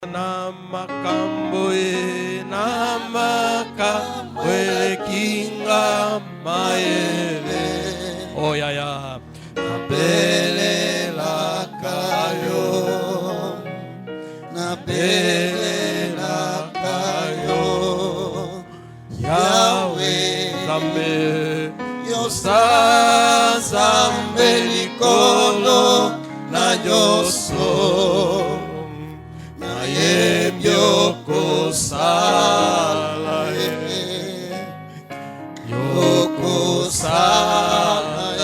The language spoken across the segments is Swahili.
Namakamboe namakamboe kinga maele oh ya ya nabele la kayo Yahweh zambe yosa zambe likolo na yoso Yoko sala Yoko sala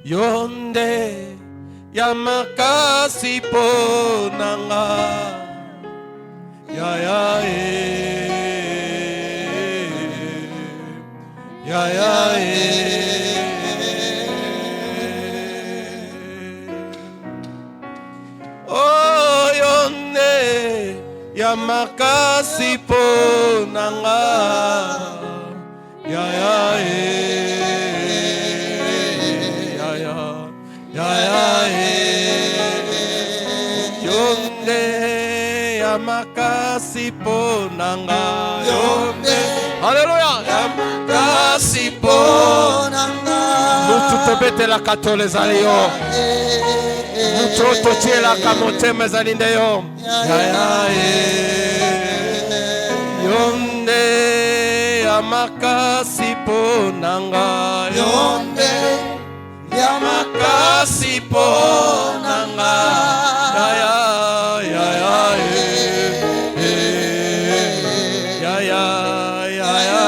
Yonde Yamakasi ponanga Ya ya Ya ya Yamakasi ponanga ya ya ya ya ya ya yonde Yamakasi ponanga yonde Alléluia Yamakasi ponanga Mutu tobete la katole zaliyo Mutoto chela kamoteme zalindeyo Yonde Yamakasi ponanga Yonde Yamakasi ponanga Ya ya ya ya ya ya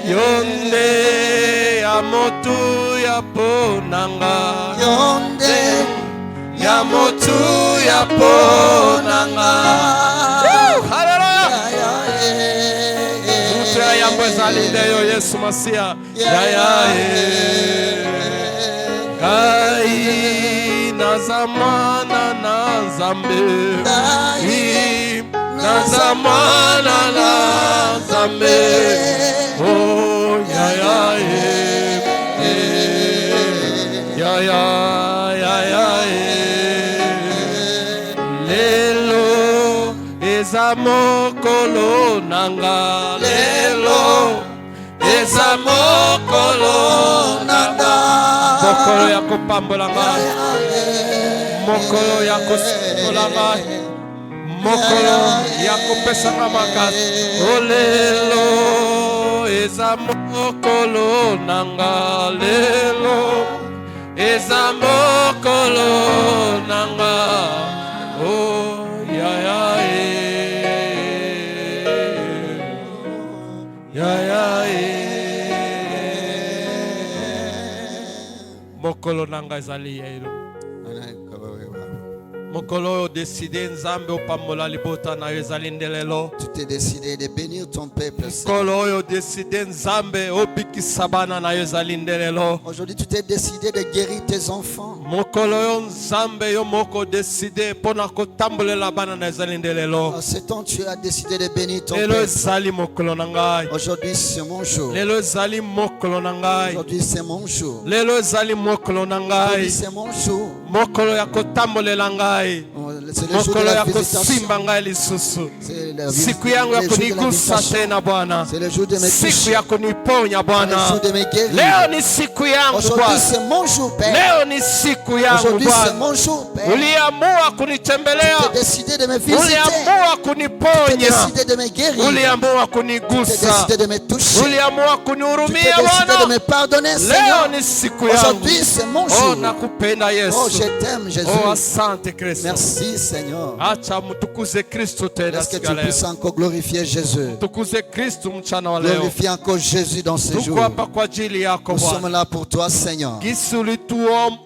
Yonde Yamotu yaponanga Yonde Yamotu yaponanga Hallelujah Mutu ya yambwezalindeyo Yesu Masia Ya ya Gai nazamana na zambe Nazamana na zambe Oh ya ya Ya ya ya ya Lelo ezamokolo nanga Lelo ezamokolo nanga Mokolo ya kopambola ngai Mokolo ya kosikola ngai Mokolo ya kopesa nga makasi O lelo ezamokolo nanga Lelo ezamokolo nanga Oh ya ya ya ya Mokolo nanga ezali yelo Mokolo décidé nzambe opambola libota na ezali ndelelo Tu t'es décidé de bénir ton peuple. Mokolo décidé nzambe obikisa bana na ezali ndelelo Aujourd'hui tu t'es décidé de guérir tes enfants. Mokolo nzambe yo moko décidé pona kotambolela bana na ezali ndelelo En ce temps tu as décidé de bénir ton Lelo peuple. ezali mokolo na ngai Aujourd'hui c'est mon jour. Lelo ezali mokolo na ngai Aujourd'hui c'est mon jour. Lelo ezali mokolo na Aujourd'hui ngai c'est mon jour. mokolo ya kotambolela ngai C'est le jour de mokolo la ya visitation. kosimba ngai lisusu C'est le siku yangu ya jour de la kunigusa visitation. tena Bwana C'est le jour de mes siku touches. ya kuniponya C'est le Bwana jour de mes guérir. leo ni siku yangu Aujourd'hui Bwana c'est mon jour Père. leo ni siku yangu Aujourd'hui c'est Bwana mon jour Père. uliamua Tu kunitembelea t'es décidé de me visiter. uliamua Tu t'es kuniponya décidé de me guérir. uliamua Tu t'es kunigusa décidé de me toucher. uliamua Tu t'es kunihurumia décidé de Bwana me pardonner leo Seigneur. ni siku yangu Aujourd'hui c'est mon oh jour. nakupenda Oh Yesu je t'aime Jésus. oh asante Kristo Merci Seigneur. acha mtukuze Kristo tena Est-ce que siku tu ya leo puisses encore glorifier Jésus? tukuze Kristo mchana wa leo Glorifie encore Jésus dans ce tuko jour. hapa kwa ajili yako Nous sommes Bwana là pour toi Seignor. gisi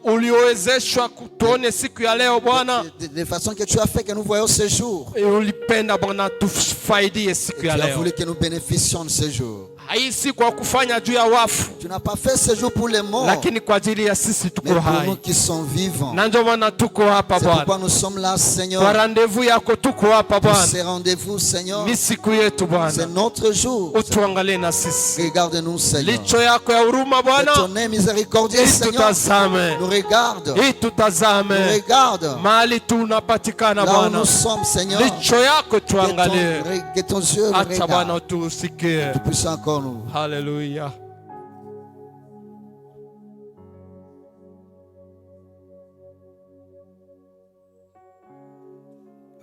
uliowezeshwa kutuone siku ya leo Bwana De façon que tu as fait que nous voyons ce jour. ulipenda Bwana tufaidie siku Et tu ya as leo voulu que nous bénéficions de ce jour. haisi kwa kufanya juu ya wafu, Tu n'as pas fait ce jour pour les morts, lakini kwa ajili ya sisi mais tuko pour nous hai. qui sommes vivants. Na ndio maana tuko hapa C'est pourquoi Bwana, nous sommes là, kwa Seigneur. rendezvous yako tuko hapa Pour Bwana. ces rendez-vous, Seigneur. Ni siku yetu C'est Bwana, notre jour. utuangalie na sisi. Regarde-nous, Seigneur. Licho yako ya huruma Que Bwana, ton œil miséricordieux, Seigneur, itutazame, nous regarde. Nous itutazame regarde. mahali tunapatikana Là où Bwana. nous sommes, Seigneur. Licho yako tuangalie, Que ton yeux nous acha Bwana regarde. utusikie. Tu puisses encore nous. Haleluya.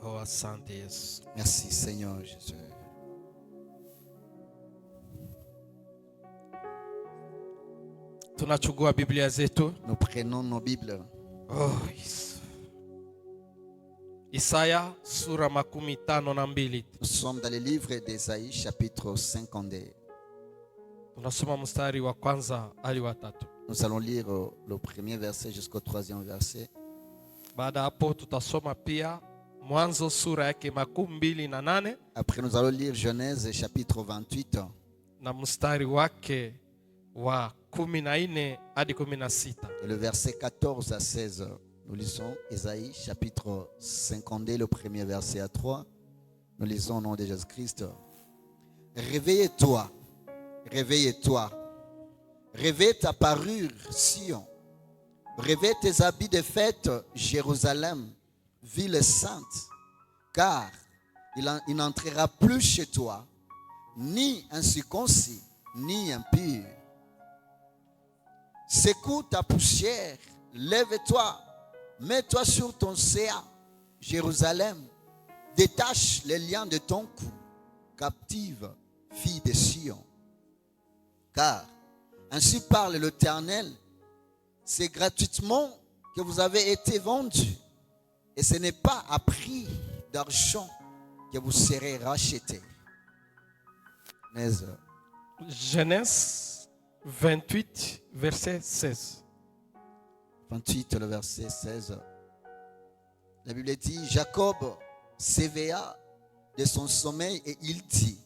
Oh, asante Yesu. Merci, Seigneur Jésus. Tunachukua Biblia zetu. Nous prenons nos Bibles. Oh, Yesu. Isaya sura 52. Nous sommes dans le livre d'Ésaïe, chapitre 52. Tunasoma mstari wa kwanza hadi wa tatu. Nous allons lire le premier verset jusqu'au troisième verset. Baada hapo tutasoma pia Mwanzo sura yake 28 Après, nous allons lire Genèse, chapitre 28, na mstari wake wa 14 hadi 16. et le verset 14 à 16. Nous lisons Ésaïe, chapitre 52, le premier verset à 3. Nous lisons au nom de Jésus-Christ. Réveille-toi, réveille-toi. Réveille ta parure, Sion. Réveille tes habits de fête, Jérusalem, ville sainte. Car il n'entrera plus chez toi, ni incirconcis, ni impur. Secoue ta poussière, lève-toi, mets-toi sur ton séa, Jérusalem. Détache les liens de ton cou, captive, fille de Sion. Car ainsi parle l'Éternel, c'est gratuitement que vous avez été vendus, et ce n'est pas à prix d'argent que vous serez rachetés. Genèse 28 verset 16. 28, le verset 16. La Bible dit, Jacob s'éveilla de son sommeil et il dit,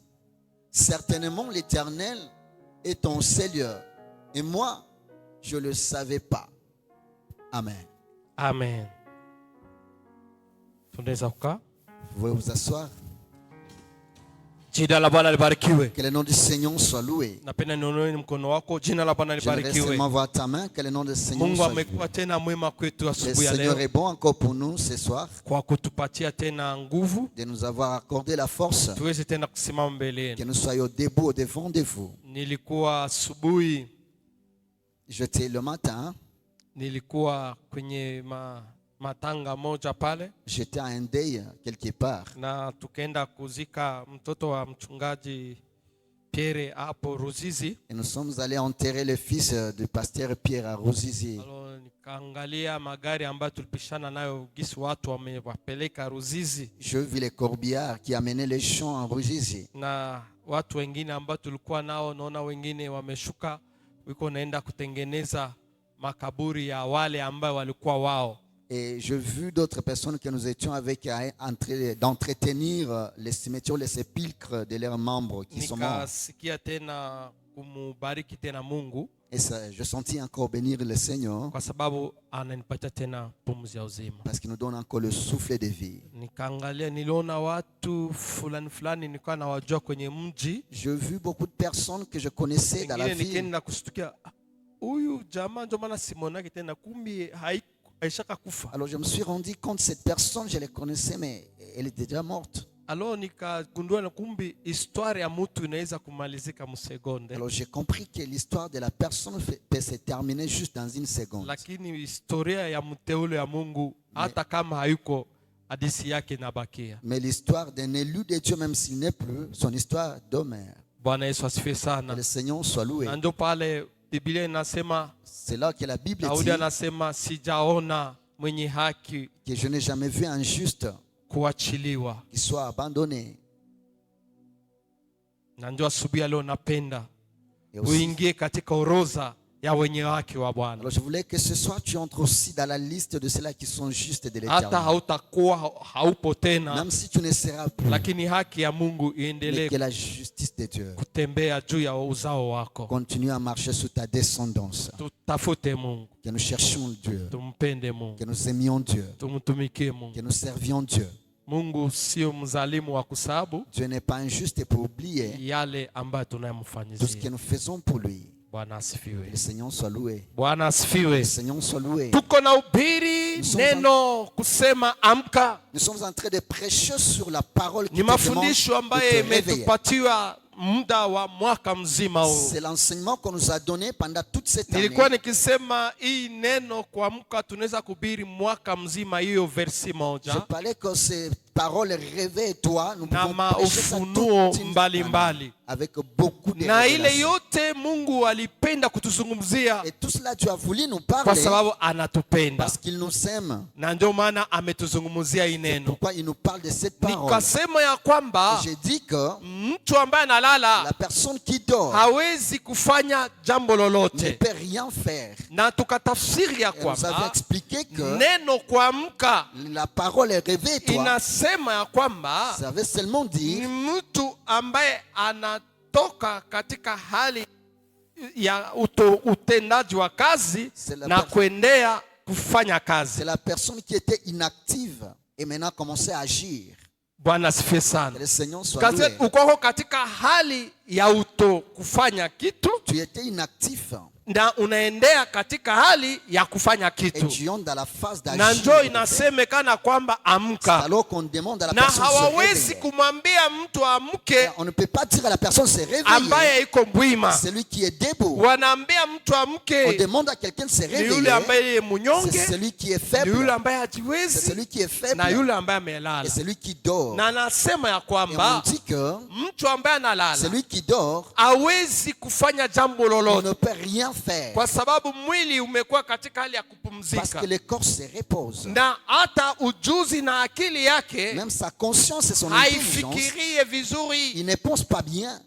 certainement l'Éternel est ton Seigneur, et moi, je ne le savais pas. Amen. Amen. Tunaweza kukaa. Vous pouvez vous asseoir. Jina la Bwana libarikiwe. Que le nom du Seigneur soit loué. Napenda nione mkono wako. Jina la Bwana J'aimerais libarikiwe. seulement voir ta main. Que le nom du Seigneur Mungu soit loué. amekuwa tena mwema kwetu Le asubuhi ya Seigneur leo est bon encore pour nous ce soir, kwa kutupatia tena nguvu de nous avoir accordé la force, tuweze tena kusimama mbele que yenu. nous soyons debout au-devant de vous. Nilikuwa asubuhi, J'étais le matin, nilikuwa kwenye matanga moja pale j'étais à un deuil quelque part. na tukaenda kuzika mtoto wa mchungaji Pierre hapo Ruzizi. Et nous sommes allés enterrer le fils du pasteur Pierre à Ruzizi. Alors nikaangalia magari ambayo tulipishana nayo gisi watu wamewapeleka Ruzizi, Je vis les corbillards qui amenaient les champs à Ruzizi. na watu wengine ambao tulikuwa nao, naona wengine wameshuka wiko naenda kutengeneza makaburi ya wale ambao walikuwa wao. Et je vis d'autres personnes que nous étions avec en train d'entretenir les cimetières, les sépulcres de leurs membres qui sont morts. Nikasikia tena kumubariki tena Mungu Et ça, je sentis encore bénir le Seigneur kwa sababu ananipatia tena pumzi ya uzima. parce qu'il nous donne encore le souffle de vie. Nikaangalia, niliona watu fulani fulani nilikuwa nawajua kwenye mji. Je vis beaucoup de personnes que je connaissais dans la Wengine ville. nikaenda kustukia, huyu jamaa ndio maana simonaki tena, kumbi haishaka kufa. Alors je me suis rendu compte, cette personne, je la connaissais, mais elle était déjà morte. Alors nikagundua na kumbi histoire ya mtu inaweza kumalizika msegonde, Alors j'ai compris que l'histoire de la personne peut se terminer juste dans une seconde. lakini historia ya mteule ya Mungu hata kama hayuko, hadithi yake inabakia. Mais l'histoire d'un élu de Dieu, même s'il n'est plus, son histoire demeure. Bwana Yesu asifiwe Que sana. le Seigneur soit loué. Na ndio pale Biblia inasema, C'est là que la Bible Daudi dit anasema, sijaona mwenye haki que je n'ai jamais vu un juste kuachiliwa. qui soit abandonné. Na ndio asubuhi ya leo napenda Et aussi, uingie katika orodha ya wenye haki wa Bwana. Alors je voulais que ce soir tu entres aussi dans la liste de ceux-là qui sont justes de Hata l'Éternel. hautakuwa haupo tena, Même si tu ne seras plus, lakini haki ya Mungu mais iendelee que la justice de Dieu kutembea juu ya uzao wako. continue à marcher sous ta descendance. Tutafute Mungu, Que nous cherchions Dieu, tumpende Mungu, que nous aimions Dieu, tumtumikie Mungu. que nous servions Dieu. Mungu sio mzalimu wa kusabu Dieu n'est pas injuste pour oublier yale ambayo tout ce que tunayomfanyizia. nous faisons pour lui. Bwana Que asifiwe. le Seigneur soit loué. Bwana Que asifiwe. le Seigneur soit loué. Tuko na ubiri neno kusema amka. Nous sommes en train de prêcher sur la parole qui Ni te demande mafundisho de ambayo te réveiller. imetupatiwa muda wa mwaka mzima huu. C'est l'enseignement qu'on nous a donné pendant toute cette année. Nilikuwa nikisema hii neno kuamka tunaweza kubiri mwaka mzima, hiyo versi Je moja parlais que ces paroles réveille-toi. Nous na pouvons prêcher ça maufunuo toute une mbalimbali, année avec beaucoup de na ile révélations. yote Mungu alipenda kutuzungumzia Et tout cela, tu as voulu nous kwa parler sababu anatupenda, parce qu'il nous aime. na ndio maana ametuzungumzia hii neno. Pourquoi il nous parle de cette parole? Nikasema ya kwamba J'ai dit que mtu ambaye analala la personne qui dort hawezi kufanya jambo ne lolote, peut rien faire. na tukatafsiri ya Et vous avez kwamba expliqué que neno kuamka la parole est réveille-toi. inasema ya kwamba Ça veut seulement ni dire mtu ambaye anatoka katika hali ya utendaji wa kazi C'est la na personne- kuendea kufanya kazi. c'est la personne qui était inactive et maintenant commençait à agir. Bwana asifiwe Que sana. le Seigneur soit Kazi loué. ukoko katika hali ya kufanya kitu Tu étais inactif na unaendea katika hali ya kufanya et kitu, tu entres dans la phase na d'agir. njoo inasemekana kwamba C'est amka, alors qu'on demande à la na personne de se hawawezi réveiller. kumwambia mtu amke On ne peut pas dire à la personne de se réveiller. ambaye iko bwima. Celui qui est debout. Wanaambia mtu On amke demande à quelqu'un de se ni yule réveiller. ambaye C'est munyonge, celui qui est ni faible. yule ambaye C'est hajiwezi, celui qui est faible. na yule ambaye Et amelala. celui qui dort. Na anasema ya Et on kwamba dit que mtu ambaye analala celui qui dort hawezi kufanya jambo il ne lolote, peut rien faire. kwa sababu mwili umekuwa katika hali ya Parce kupumzika, que le corps se repose. na hata ujuzi na akili yake Même sa conscience et son intelligence, haifikirie vizuri. il ne pense pas bien.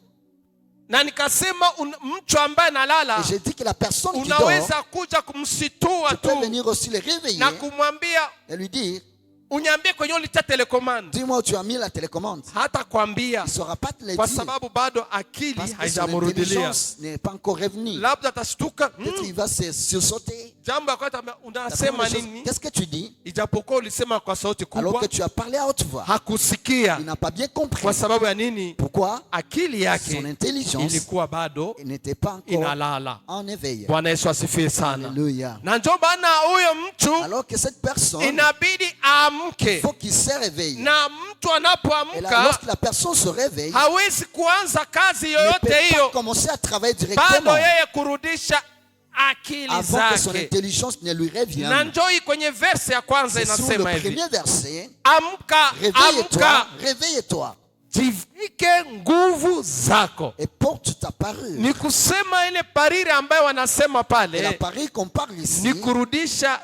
Na nikasema mtu ambaye analala Et j'ai dit que la personne qui dort, unaweza kuja kumsitua tu peux tu venir aussi le réveiller na kumwambia et lui dire, unyambie kwenye ulitia telecommand. dis-moi où tu as mis la télécommande. Hata kwambia Il ne saura pas te le kwa dire sababu bado akili parce que son haijamrudilia. intelligence n'est pas encore revenue. Labda atashtuka, Peut-être il va se sursauter. jambo ya kwanza La unasema première chose, nini, qu'est-ce que tu dis ijapokuwa ulisema kwa sauti alors kubwa que tu as parlé à haute voix? hakusikia. Il n'a pas bien compris. Kwa sababu ya nini? Pourquoi? Akili Son yake intelligence ilikuwa bado n'était pas encore inalala. en éveil. Bwana Yesu asifiwe sana. Alléluia. Na ndio maana huyo mtu Alors que cette personne, inabidi il aamke, faut qu'il se réveille. na mtu Et là, anapoamka lorsque la personne se réveille, hawezi kuanza kazi il ne peut yoyote pas hiyo commencer à travailler bado directement yeye kurudisha akili avant que son zake. intelligence ne lui Na revienne. njoi kwenye verse ya kwanza C'est sur le inasema hivi, premier verset. amka, Réveille-toi, amka, réveille-toi jivike nguvu zako. et porte ta parure. Ni kusema ile parire ambayo wanasema Et la pale parure qu'on parle ici, ni kurudisha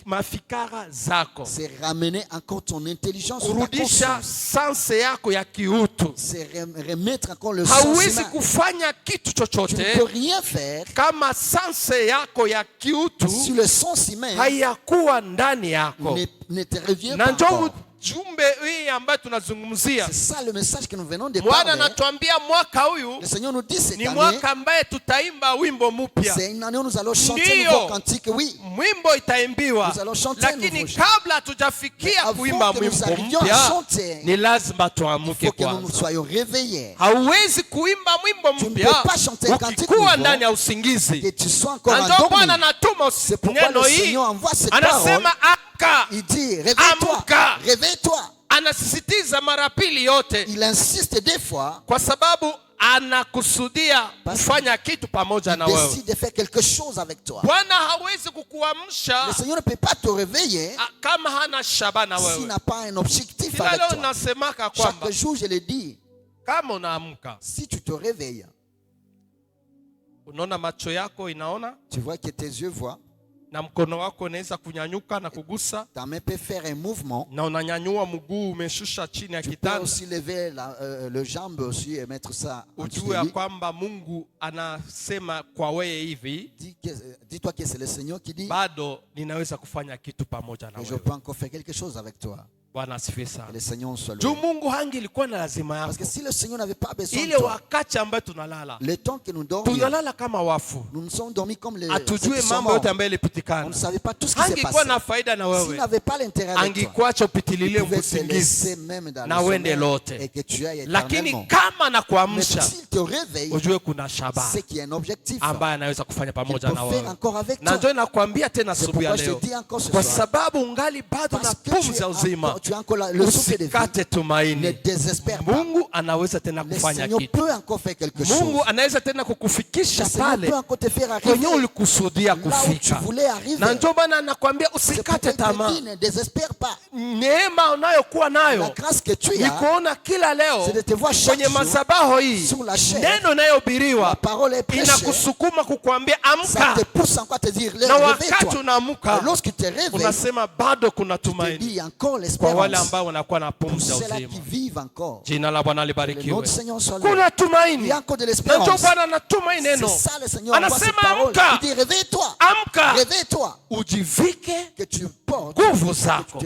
mafikara zako, c'est ramener encore ton intelligence sur ta kurudisha conscience. sanse yako ya kiutu. C'est remettre encore le sens Hauwezi humain. kufanya kitu Tu ne peux chochote rien faire kama sanse yako ya si kiutu le sens humain hayakuwa ndani yako. ne te revient Na pas ndio encore. ujumbe hii ambayo tunazungumzia. C'est ça le message que nous venons de Bwana parler. anatuambia mwaka huyu Le Seigneur nous dit cette ni année, mwaka ambaye tutaimba wimbo mpya. c'est une année où nous allons chanter un Ndio. nouveau cantique. Oui, Mwimbo itaimbiwa, Nous allons chanter un lakini nouveau chant. kabla hatujafikia Avant kuimba que nous mwimbo arrivions à mpya chanter, ni lazima il tuamke faut que nous nous kwanza. soyons réveillés. Hauwezi kuimba mwimbo Tu ne mpya peux pas chanter un cantique ukikuwa nouveau ndani ya que usingizi. tu sois encore Na ndio Bwana endormi. anatuma C'est pourquoi neno le hii, Seigneur envoie cette parole. anasema amka. Il dit, réveille-toi, Amka. réveille-toi. Anasisitiza mara pili yote Il insiste des fois, kwa sababu anakusudia kufanya kitu pamoja na il wewe. décide de faire quelque chose avec toi. Bwana hawezi kukuamsha Le Seigneur ne peut pas te réveiller kama hana shaba na s'il wewe. n'a pas un objectif Kila avec leo toi. nasemaka kwamba Chaque jour, je le dis, kama unaamka, si tu te réveilles, unaona macho yako inaona, tu vois que tes yeux voient, na mkono wako unaweza kunyanyuka na kugusa, Ta main peut faire un mouvement. na unanyanyua mguu umeshusha chini ya Tu peux kitanda, aussi lever le jambe aussi et mettre ça en dessous ujue de ya lui. kwamba Mungu anasema kwa wewe hivi, Dis-toi que c'est le Seigneur qui dit bado ninaweza kufanya kitu pamoja na que je wewe. peux encore faire quelque chose avec toi. Bwana asifiwe Que sana. le Seigneur soit Juu loué. Mungu ilikuwa na lazima Parce yako. que si le Seigneur n'avait pas besoin de Ile toi, wakati ambayo tunalala, le temps que nous dormions, tunalala kama wafu, nous nous sommes dormis comme les ceux atujue qui sont mambo morts. yote ambayo On ne ilipitikana. savait pas tout ce qui s'est Angekuwa na passé. faida na S'il wewe, n'avait pas l'intérêt avec toi, angekuacha upitililie il pouvait te laisser usingizi même dans na le uende sommeil lote. et que tu ailles Lakini éternellement. kama Mais nakuamsha, s'il te réveille, ujue kuna shabaha c'est qu'il y a un objectif ambaye anaweza kufanya qu'il pamoja peut na faire wewe. encore avec Na toi. ndio nakwambia tena C'est asubuhi ya pourquoi je leo, te dis encore ce kwa soir, sababu ungali bado na parce que pumzi ya uzima, tu as encore le souffle de vie, usikate ne tumaini. désespère pas. Mungu anaweza tena Le kufanya Seigneur kitu. peut encore faire quelque chose. Mungu anaweza tena Le kukufikisha Seigneur pale peut encore te faire kwenye arriver ulikusudia là où tu kufika. voulais arriver. Na ndio maana nakwambia C'est pourquoi usikate il te tamaa. dit, ne désespère pas. Neema unayokuwa La nayo grâce que tu ni as, kuona kila leo c'est de te voir chaque kwenye jour madhabahu hii, sur la chair. neno inayohubiriwa La parole est prêchée. inakusukuma kukuambia Ça amka, te pousse encore à te dire, na wakati réveille-toi. unaamka Et lorsque tu te réveilles, unasema bado kuna tu te tumaini dis, il y a encore kwa wale l'espérance. ambao wanakuwa na Pour pumzi ya ceux-là uzima. qui vivent encore. Jina la Bwana Que le nom libarikiwe. du Seigneur soit loué. Kuna Il tumaini, y a encore de na ndio l'espérance. Bwana anatuma hii C'est neno, ça le Seigneur envoie cette anasema parole. amka, Il dit, réveille-toi. amka, Réveille-toi. ujivike Que tu portes. nguvu Que zako,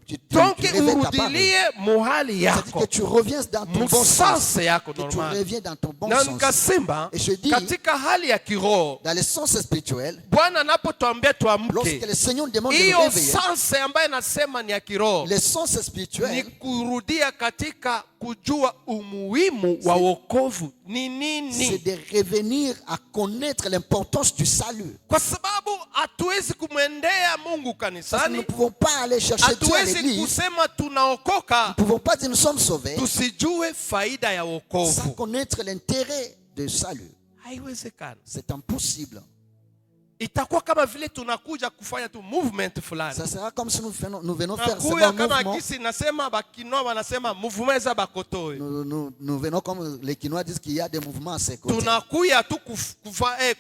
tu donc réveilles ta parole. urudilie muhali C'est-à-dire yako, que tu reviens dans ton bon sens. msase yako Que tu normal. reviens dans ton bon Na sens. nikasema Et je dis, katika hali ya kiroho, dans le sens spirituel, Bwana anapotuambia tuamke, lorsque le Seigneur nous demande de nous hiyo réveiller, sanse ambayo nasema ni ya kiroho le sens ni spirituel, kurudia katika kujua umuhimu wa wokovu ni c'est nini, de revenir à connaître l'importance du salut. kwa sababu hatuwezi kumwendea Mungu Parce que nous ne kanisani, pouvons pas aller chercher Dieu à hatuwezi l'église. kusema Nous tunaokoka ne pouvons pas dire nous sommes sauvés tusijue faida ya sans wokovu. connaître l'intérêt du salut. Haiwezekani. C'est impossible. Itakuwa kama vile tunakuja kufanya tu movement fulani, Ça sera comme si nous venons faire seulement nakuya un kama mouvement. gisi nasema bakinoa wanasema mouvement za bakotoe, Nous venons comme les Quinois disent qu'il y a des mouvements à ses côtés. tunakuya tu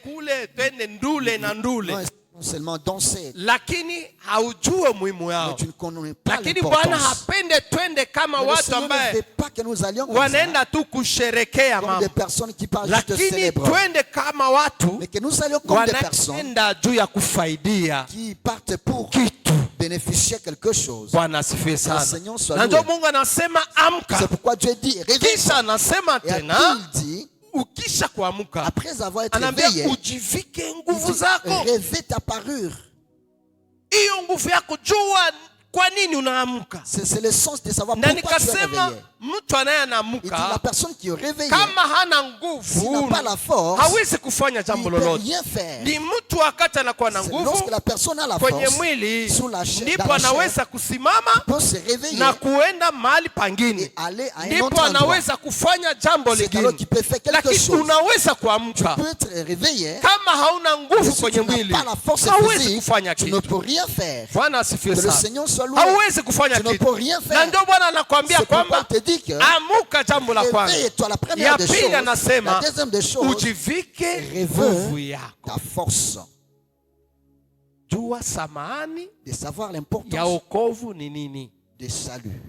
kule twende ndule na ndule, Non seulement danser, lakini haujue muhimu mais yao. tu ne connais pas Lakini Bwana l'importance. hapende twende kama Mais le watu Seigneur ne ambaye veut pas que nous allions comme ça, wanaenda tu kusherekea comme mambo, des personnes qui parlent juste de lakini célébrer. twende kama watu Mais que nous allions comme des personnes wanaenda juu ya kufaidia qui partent pour kitu. bénéficier quelque chose. Bwana asifiwe sana. Seigneur soit Na ndio loué. Mungu anasema amka, C'est pourquoi Dieu dit, kisha réveille-toi. anasema Et tena il dit, ukisha kuamka, après avoir été anaambia réveillé, ujivike il nguvu dit, zako. revêt ta parure. Hiyo nguvu yako, jua kwa nini unaamka. C'est le sens de savoir Na pourquoi tu es nikasema réveillé. mtu anaye Il dit, la anaamka personne qui est réveillée, kama hana s'il n'a nguvu pas la force, hawezi kufanya il jambo ne peut lolote. rien faire. Ni mtu wakati anakuwa na C'est nguvu lorsque la personne a la kwenye force, mwili sous la chair, ndipo dans la chair, anaweza kusimama peut se réveiller na kuenda mahali et pangine, aller à un ndipo autre endroit. anaweza kufanya jambo C'est alors lingine. qu'il peut faire quelque Lakini chose. unaweza kuamka Peut être réveillé, kama hauna mais nguvu si tu kwenye n'as mwili, pas la force hauwezi physique, kufanya tu ne kitu. peux rien faire. Bwana asifiwe Que le sana. Seigneur soit loué. Hauwezi kufanya Tu ne kitu, peux rien faire. na ndio Bwana anakuambia C'est pourquoi kwamba il te dit que amuka, jambo la kwanza. réveille-toi, la Ya première des pili choses. La anasema deuxième des choses, ujivike nguvu revêt yako, ta force. jua samani De savoir ya l'importance wokovu ni nini. du salut.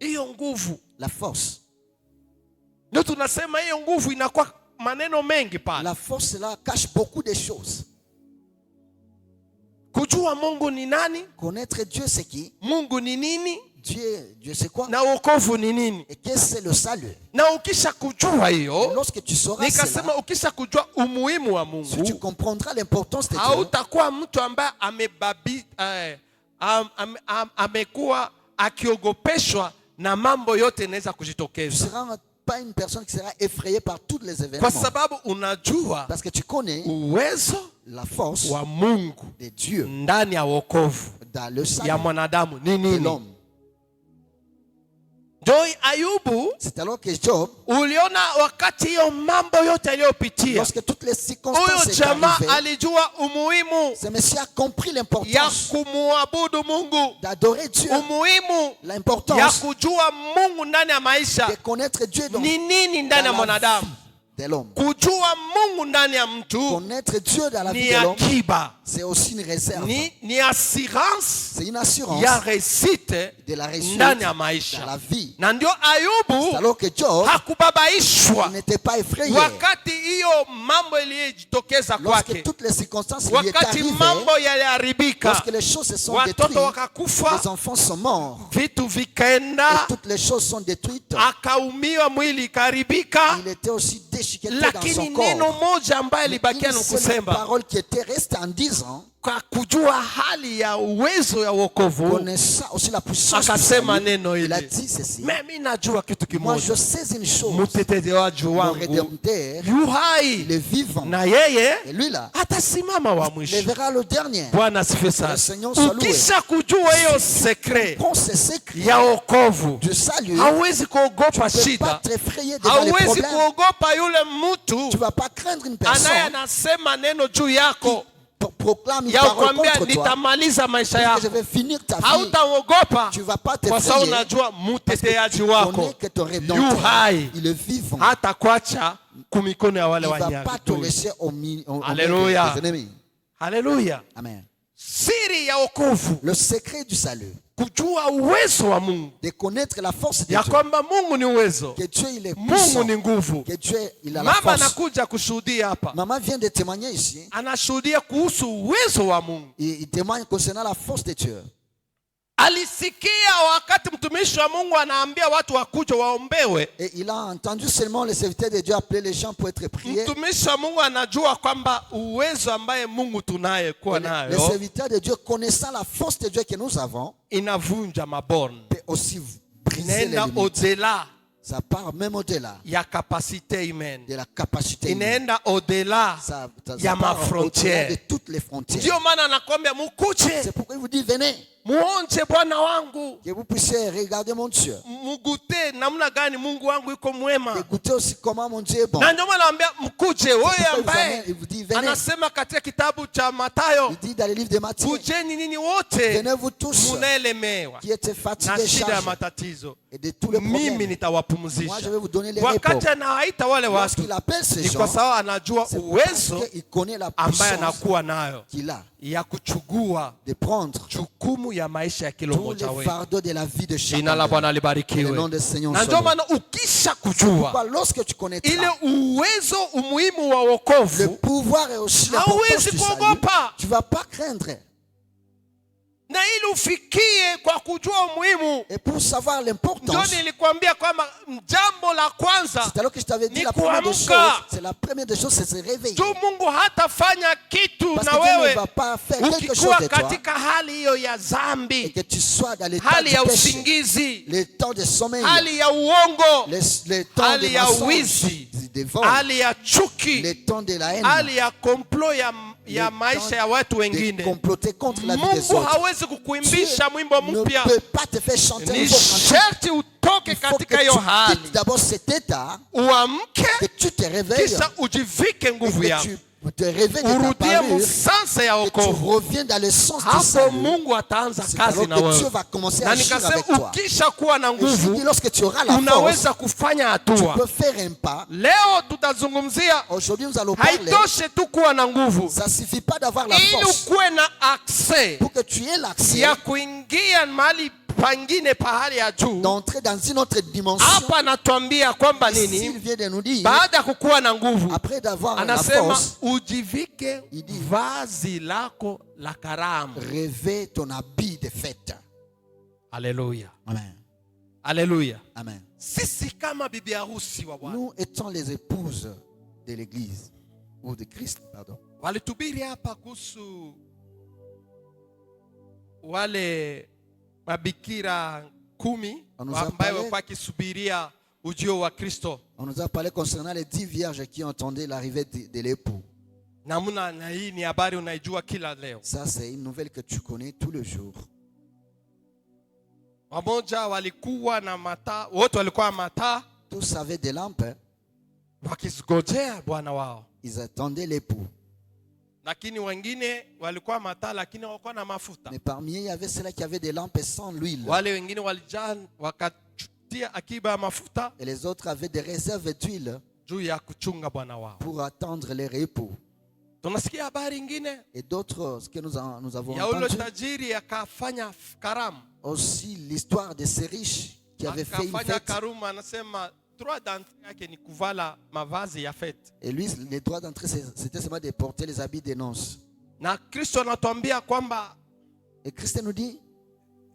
Hiyo nguvu La force. ndio tunasema, hiyo nguvu inakuwa maneno mengi pale. La force là cache beaucoup de choses. Kujua Mungu ni nani, Connaître Dieu c'est qui? Mungu ni nini, Dieu c'est quoi? na wokovu ni nini. Et qu'est-ce que c'est le salut? Na ukisha kujua Et hiyo, lorsque tu sauras nikasema cela, ukisha kujua umuhimu wa si tu Mungu, comprendras l'importance de Dieu, hautakuwa mtu ambaye amekuwa akiogopeshwa na mambo yote inaweza tu ne kujitokeza, seras pas une personne qui sera effrayée par tous les kwa événements. sababu unajua Parce que tu connais uwezo la force wa Mungu de Dieu ndani ya wokovu dans le salut ya mwanadamu ni de nini. l'homme. Joy Ayubu, C'est alors que Job, uliona wakati hiyo mambo yote aliyopitia, lorsque toutes les circonstances huyo sont jamaa arrivées, alijua umuhimu ce monsieur a compris ya l'importance kumwabudu Mungu, d'adorer Dieu, umuhimu ya l'importance kujua Mungu ndani ya maisha de connaître Dieu dans ni nini ndani ya la mwanadamu. de l'homme. Kujua Mungu ndani ya mtu Connaître Dieu dans la vie ni de l'homme, akiba, c'est aussi une réserve. ni assurance C'est une assurance ya réussite de la réussite ndani ya dans maisha. la vie. Na ndio C'est Ayubu alors que Job hakubabaishwa n'était pas effrayé. wakati hiyo mambo iliyojitokeza Lorsque kwake, toutes les circonstances lui est wakati arrivées, mambo yaliharibika, lorsque les choses se sont détruites, watoto wakakufa, les enfants sont morts, vitu et vikaenda, toutes les choses sont détruites, akaumiwa, mwili ikaribika, il était aussi déchiqueté dans son lakini neno corps. moja ambaye libakia Une ni seule kusema parole qui était restée en 10 ans, kwa kujua hali ya uwezo ya wokovu, connaissant aussi la puissance du akasema salut, neno il a hili, dit ceci: mimi najua kitu moi je kimoja, sais une chose, mtetezaji mon wangu rédempteur, yu hai, il est vivant, na yeye et lui là, atasimama wa il mwisho. verra le dernier. Bwana asifiwe sana. Le Seigneur soit loué. Ukisha kujua hiyo sekre Prends ces secrets ya wokovu, du salut, hauwezi kuogopa tu ne peux pas shida, t'effrayer devant les hauwezi problèmes. kuogopa yule Tu mtu ne vas pas craindre une anaye personne anasema neno juu yako proclame une ya parole kukwambia contre toi, nitamaliza maisha que je yako, vais finir ta vie. hautaogopa Tu ne vas pas kwa sababu t'effrayer unajua mteteaji tu connais wako que ton yu rédempteur, hai, il est vivant. hata kwacha kumikono ya Il wale ne va pas te wanyagi. laisser au milieu Alléluia. des ennemis. Haleluya! Amen. Siri ya wokovu, Le secret du salut, kujua uwezo wa Mungu, de connaître la force de ya Dieu, kwamba Mungu ni uwezo, que Dieu il est Mungu puissant, ni nguvu. que Dieu il a la Mama force. anakuja kushuhudia hapa, Maman vient de témoigner ici. anashuhudia kuhusu uwezo wa Mungu. Il témoigne concernant la force de Dieu. Alisikia wakati mtumishi wa Mungu anaambia watu wakuja waombewe. Et il a entendu seulement les serviteurs de Dieu appeler les gens pour être priés. Mtumishi wa Mungu anajua kwamba uwezo ambaye Mungu tunaye kuwa Les nayo serviteurs de Dieu, connaissant la force de Dieu que nous avons, inavunja maborne, peut aussi briser les inaenda limites. au-delà Ça part même au-delà ya kapasite imene, de la capacité humaine. inaenda au-delà Ça ya part au-delà mafrontiere. de toutes les frontières. Ndio maana anakwambia mukuje C'est pourquoi il vous dit, venez, muonje Bwana wangu, que vous puissiez regarder mon Dieu. mugute namna gani Mungu wangu yuko mwema. Écoutez aussi comment mon Dieu est bon. Na ndio maana anaambia mkuje wewe ambaye Il vous dit, venez. anasema katika kitabu cha Mathayo, Il dit dans le livre de Matthieu, kujeni nini wote venez vous tous munaelemewa qui êtes na fatigués, shida ya chargés matatizo, et de tous les mimi problèmes. Moi, je nitawapumzisha. vais vous donner les repos. Wakati anawaita wale watu Lorsqu'il appelle ces ni kwa gens, sababu anajua c'est parce uwezo qu'il connaît la ambaye puissance anakuwa nayo qu'il a ya kuchugua de prendre jukumu ya maisha ya kila tous mmoja les wetu. fardeaux de la vie de chacun. Jina la d'eux. Bwana Que le nom libarikiwe. du Seigneur Na soit ndio loué. maana ukisha kujua Pourquoi lorsque tu connais ile uwezo umuhimu wa wokovu, le pouvoir et aussi l'importance hauwezi du salut, kuogopa. tu ne vas pas craindre. Na ili ufikie kwa kujua umuhimu, Et pour savoir ndio l'importance, nilikwambia kwamba jambo la kwanza c'est alors que je t'avais dit ni la première des kuamka. choses, c'est la première des choses, c'est se réveiller. tu Mungu hatafanya kitu Parce na que Dieu ne wewe va pas faire quelque chose ukikuwa de toi katika hali hiyo ya et dhambi, que tu sois dans l'état hali du ya péché, usingizi, le temps de sommeil, hali ya uongo, le temps hali de ya mensonge, wizi, des vols, hali ya chuki, le temps de la haine, hali ya komplo ya le maisha temps ya watu de wengine. comploter contre la vie des Mungu autres. hawezi kukuimbisha mwimbo Ne mpya, peut pas te faire chanter un ni nouveau cantique. sherti utoke Il faut que katika tu hiyo quittes hali, d'abord cet état, uamke, que tu te réveilles, kisha ujivike et nguvu que yako, tu te réveilles de ta urudie parure, msansa ya et tu wokovu. reviens dans le sens du Hapo salut. Mungu ataanza C'est kazi alors na que Dieu wewe. va commencer à Na agir nikasema avec toi. ukisha kuwa na Et je dis, nguvu lorsque tu auras la force, unaweza kufanya tu hatua. peux faire un pas. Leo tutazungumzia, Aujourd'hui, nous allons parler. haitoshe tu kuwa na nguvu, Ça ne suffit pas d'avoir la ili force. ukuwe na access Pour que tu aies l'accès ya kuingia mahali pangine pahali ya juu. d'entrer dans une autre dimension. Hapa anatuambia kwamba S'il nini? vient de nous dire, Baada ya kukuwa na nguvu, après d'avoir la anasema force, ujivike Il dit, vazi lako la karamu. revêt ton habit de fête. Haleluya, Amen. haleluya. Amen. Sisi kama bibi harusi wa Bwana, Nous étions les épouses de l'Église, ou de Christ, pardon. walitubiri hapa kuhusu wale mabikira 10 Anaweza ambayo pale- walikuwa wakisubiria ujio wa Kristo. On nous a parlé concernant les 10 vierges qui entendaient l'arrivée de l'époux. Namna na hii ni habari unaijua kila leo. Ça, c'est une nouvelle que tu connais tous les jours. Wamoja walikuwa na mataa, wote walikuwa na mataa Tous avaient des lampes, hein. wakizigojea bwana wao, Ils attendaient l'époux. lakini wengine walikuwa mataa lakini hawakuwa na mafuta. Mais parmi eux, il y avait ceux-là qui avaient des lampes sans l'huile. Wale wengine walijaa wakatia akiba ya mafuta Et les autres avaient des réserves d'huile. juu ya kuchunga bwana wao. pour attendre les repos. Tunasikia habari ingine Et d'autres, ce que nous avons ya ule entendu, tajiri akafanya karamu. aussi l'histoire de ces riches qui avaient fait une Akafanya fête. karamu, anasema droit d'entrée yake ni kuvala mavazi ya fête. Et lui, les droits d'entrée, c'était seulement de porter les habits des noces. Na Kristo anatuambia kwamba Et Christ nous dit,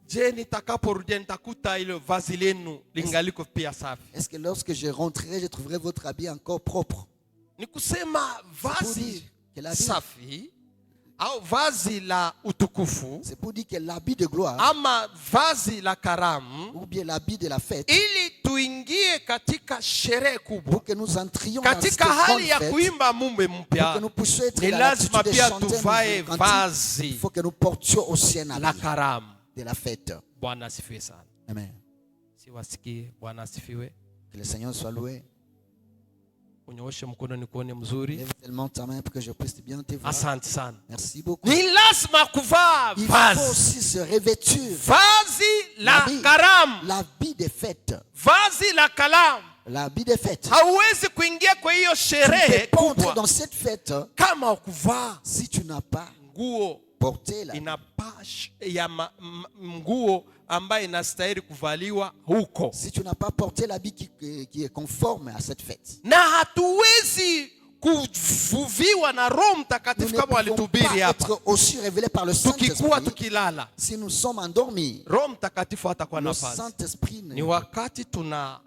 je nitakaporudia nitakuta ile vazi lenu lingaliko pia safi. est-ce que lorsque je rentrerai, je trouverai votre habit encore propre? Ni kusema vazi que l'habit, safi au vazi la utukufu c'est pour dire que l'habit de gloire, ama vazi la karamu, ou bien l'habit de la fête, ili tuingie katika sherehe kubwa, pour que nous entrions dans cette katika grande hali ya fête, kuimba mumbe pour mpya, que nous puissions être ni dans lazima l'attitude de pia chanter un tuvae nouveau cantique. vazi Il faut que nous portions aussi un la habit karamu. de la fête. Bwana asifiwe sana. Amen. Siwasikie. Bwana asifiwe. Que le Seigneur soit loué. Unyooshe mkono nikuone mzuri. Lève tellement ta main pour que je puisse bien te voir. Asante sana. Merci beaucoup. Ni lazima kuvaa Il faut vazi, aussi se revêtir vazi la l'habit, karamu, l'habit des fêtes. vazi la karamu. L'habit des fêtes. Hauwezi kuingia kwa hiyo Tu ne sherehe peux pas entrer kubwa dans cette fête kama ukuvaa si tu n'as pas nguo porté la nguo ambayo inastahili kuvaliwa huko, si tu n'as pas porté l'habit qui est conforme à cette fête. na hatuwezi kuvuviwa na Roho Nous Mtakatifu ne kama pouvons walituhubiri pas hapa. être aussi révélés par le Tukikuwa Saint-Esprit tukilala, si nous sommes endormis. Roho Mtakatifu hatakuwa Le nafasi. Saint-Esprit, Ni wakati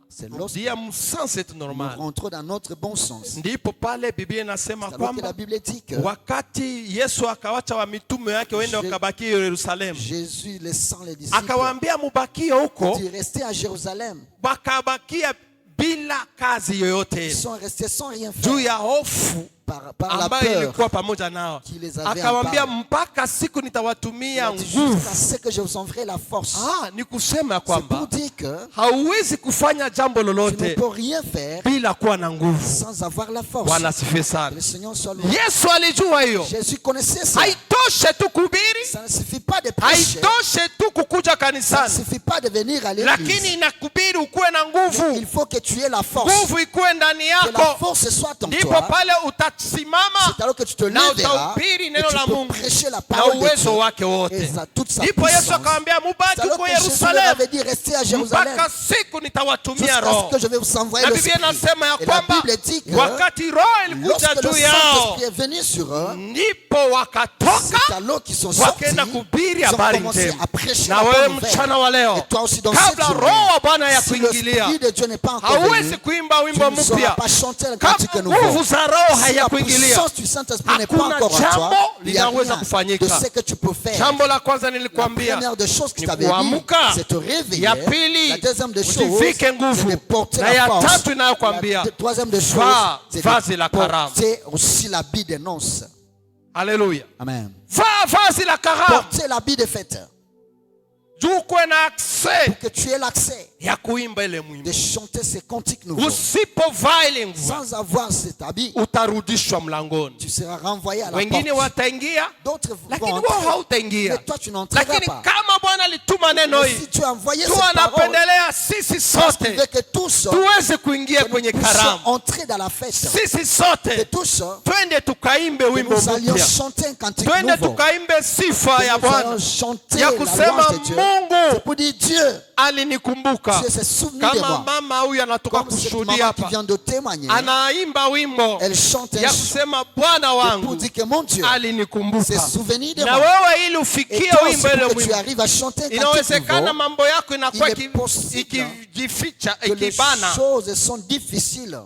C'est lorsque tunarudia msanse wetu nous normal, rentrons dans notre bon sens. ndipo pale Biblia inasema C'est alors que la kwamba Bible dit que wakati Yesu akawacha wa mitume wake waende wakabakie Yerusalemu, Jésus, laissant les disciples, akawaambia mubakie huko, dit rester à Jérusalem. wakabakia bila kazi yoyote Ils sont restés sans rien juu faire ya hofu par la ambayo peur ilikuwa pamoja nao. qui les avait Akawaambia emparés. mpaka siku Il nitawatumia a dit, jusqu'à nguvu. ce que je vous enverrai la force. Ni kusema C'est pour kwamba dire que hauwezi kufanya jambo tu ne lolote peux rien faire bila kuwa na nguvu. sans avoir la force. Bwana asifiwe Que sana. le Seigneur soit loué. Yesu alijua hiyo. Jésus connaissait ça. Haitoshe tu kuhubiri, Ça ne suffit pas de prêcher. haitoshe tu kukuja Ça ne kanisani, suffit pas de venir à lakini l'église. inakubidi ukuwe na nguvu, Il faut que tu aies la force. nguvu ikuwe ndani Que la yako, force soit en ndipo toi. pale utasimama C'est alors que tu te na lèveras utahubiri et neno la tu peux Mungu prêcher la na parole de uwezo Dieu. wake Et wote. ça, toute sa Ndipo Yesu puissance. akamwambia C'est mubaki alors huko que Jésus leur Yerusalemu avait dit restez à Jérusalem mpaka siku nitawatumia jusqu'à ce Roho. que je vais vous envoyer Na le Biblia Esprit. inasema ya Et la kwamba Bible dit que wakati Roho ilikuja lorsque le juu yao, Saint-Esprit est venu sur eux, ndipo c'est wakatoka alors qu'ils sont sortis, wakaenda kuhubiri ils ont habari commencé njema. à prêcher Na la wewe bonne mchana nouvelle. wa leo, Et toi aussi dans cette kabla journée, Roho wa Bwana ya si kuingilia, l'Esprit de Dieu n'est pas encore hauwezi venu, kuimba tu wimbo ne sauras mpya pas chanter un cantique kama nouveau. nguvu za Roho Si la hayakuingilia. puissance du Saint-Esprit n'est pas Hakuna encore en toi, jambo il y a linaweza rien kufanyika. de ce que tu peux faire. Jambo la kwanza La nilikwambia première des choses que ni je t'avais dit, kuamka. c'est te réveiller. Ya pili, La deuxième des choses, ujivike c'est nguvu. de porter Na la ya force. tatu inayokwambia, La troisième des choses, vaa c'est vazi de la karamu. porter aussi l'habit des noces. Haleluya. Amen. Vaa vazi la karamu Porter l'habit des fêtes. juu kuwe na akse Pour que tu aies l'accès ya kuimba ile mwimbo. de chanter ces cantiques nouveaux. Usipovaa ile nguo Sans avoir cet habit, utarudishwa mlangoni. tu seras renvoyé à la Wengine porte. wataingia, D'autres vont lakini wewe entrer. hautaingia. Mais toi, tu n'entreras Lakini pas. kama Bwana alituma neno Mais si hili, tu as envoyé tu cette parole, anapendelea sisi tu sote veux que tous tuweze kuingia que kwenye nous puissions karamu, entrer dans la fête. sisi Que sote tous twende tukaimbe que wimbo nous allions mpya, chanter un cantique twende nouveau. tukaimbe sifa Que ya nous allions Bwana chanter ya la kusema louange de Dieu. C'est Mungu pour dire Dieu, alinikumbuka. Dieu s'est souvenu de Kama moi. mama huyu anatoka Comme cette kushuhudia maman qui hapa, vient de témoigner, anaimba wimbo elle chante un ya chant kusema Bwana pour wangu dire que mon Dieu s'est alinikumbuka. souvenu de Na moi. wewe ili Et ufikie toi aussi, wimbo ile pour que tu mwimbo, arrives à chanter un cantique inawezekana nouveau, mambo yako inakuwa il est possible ikijificha, que les ikibana, choses sont difficiles.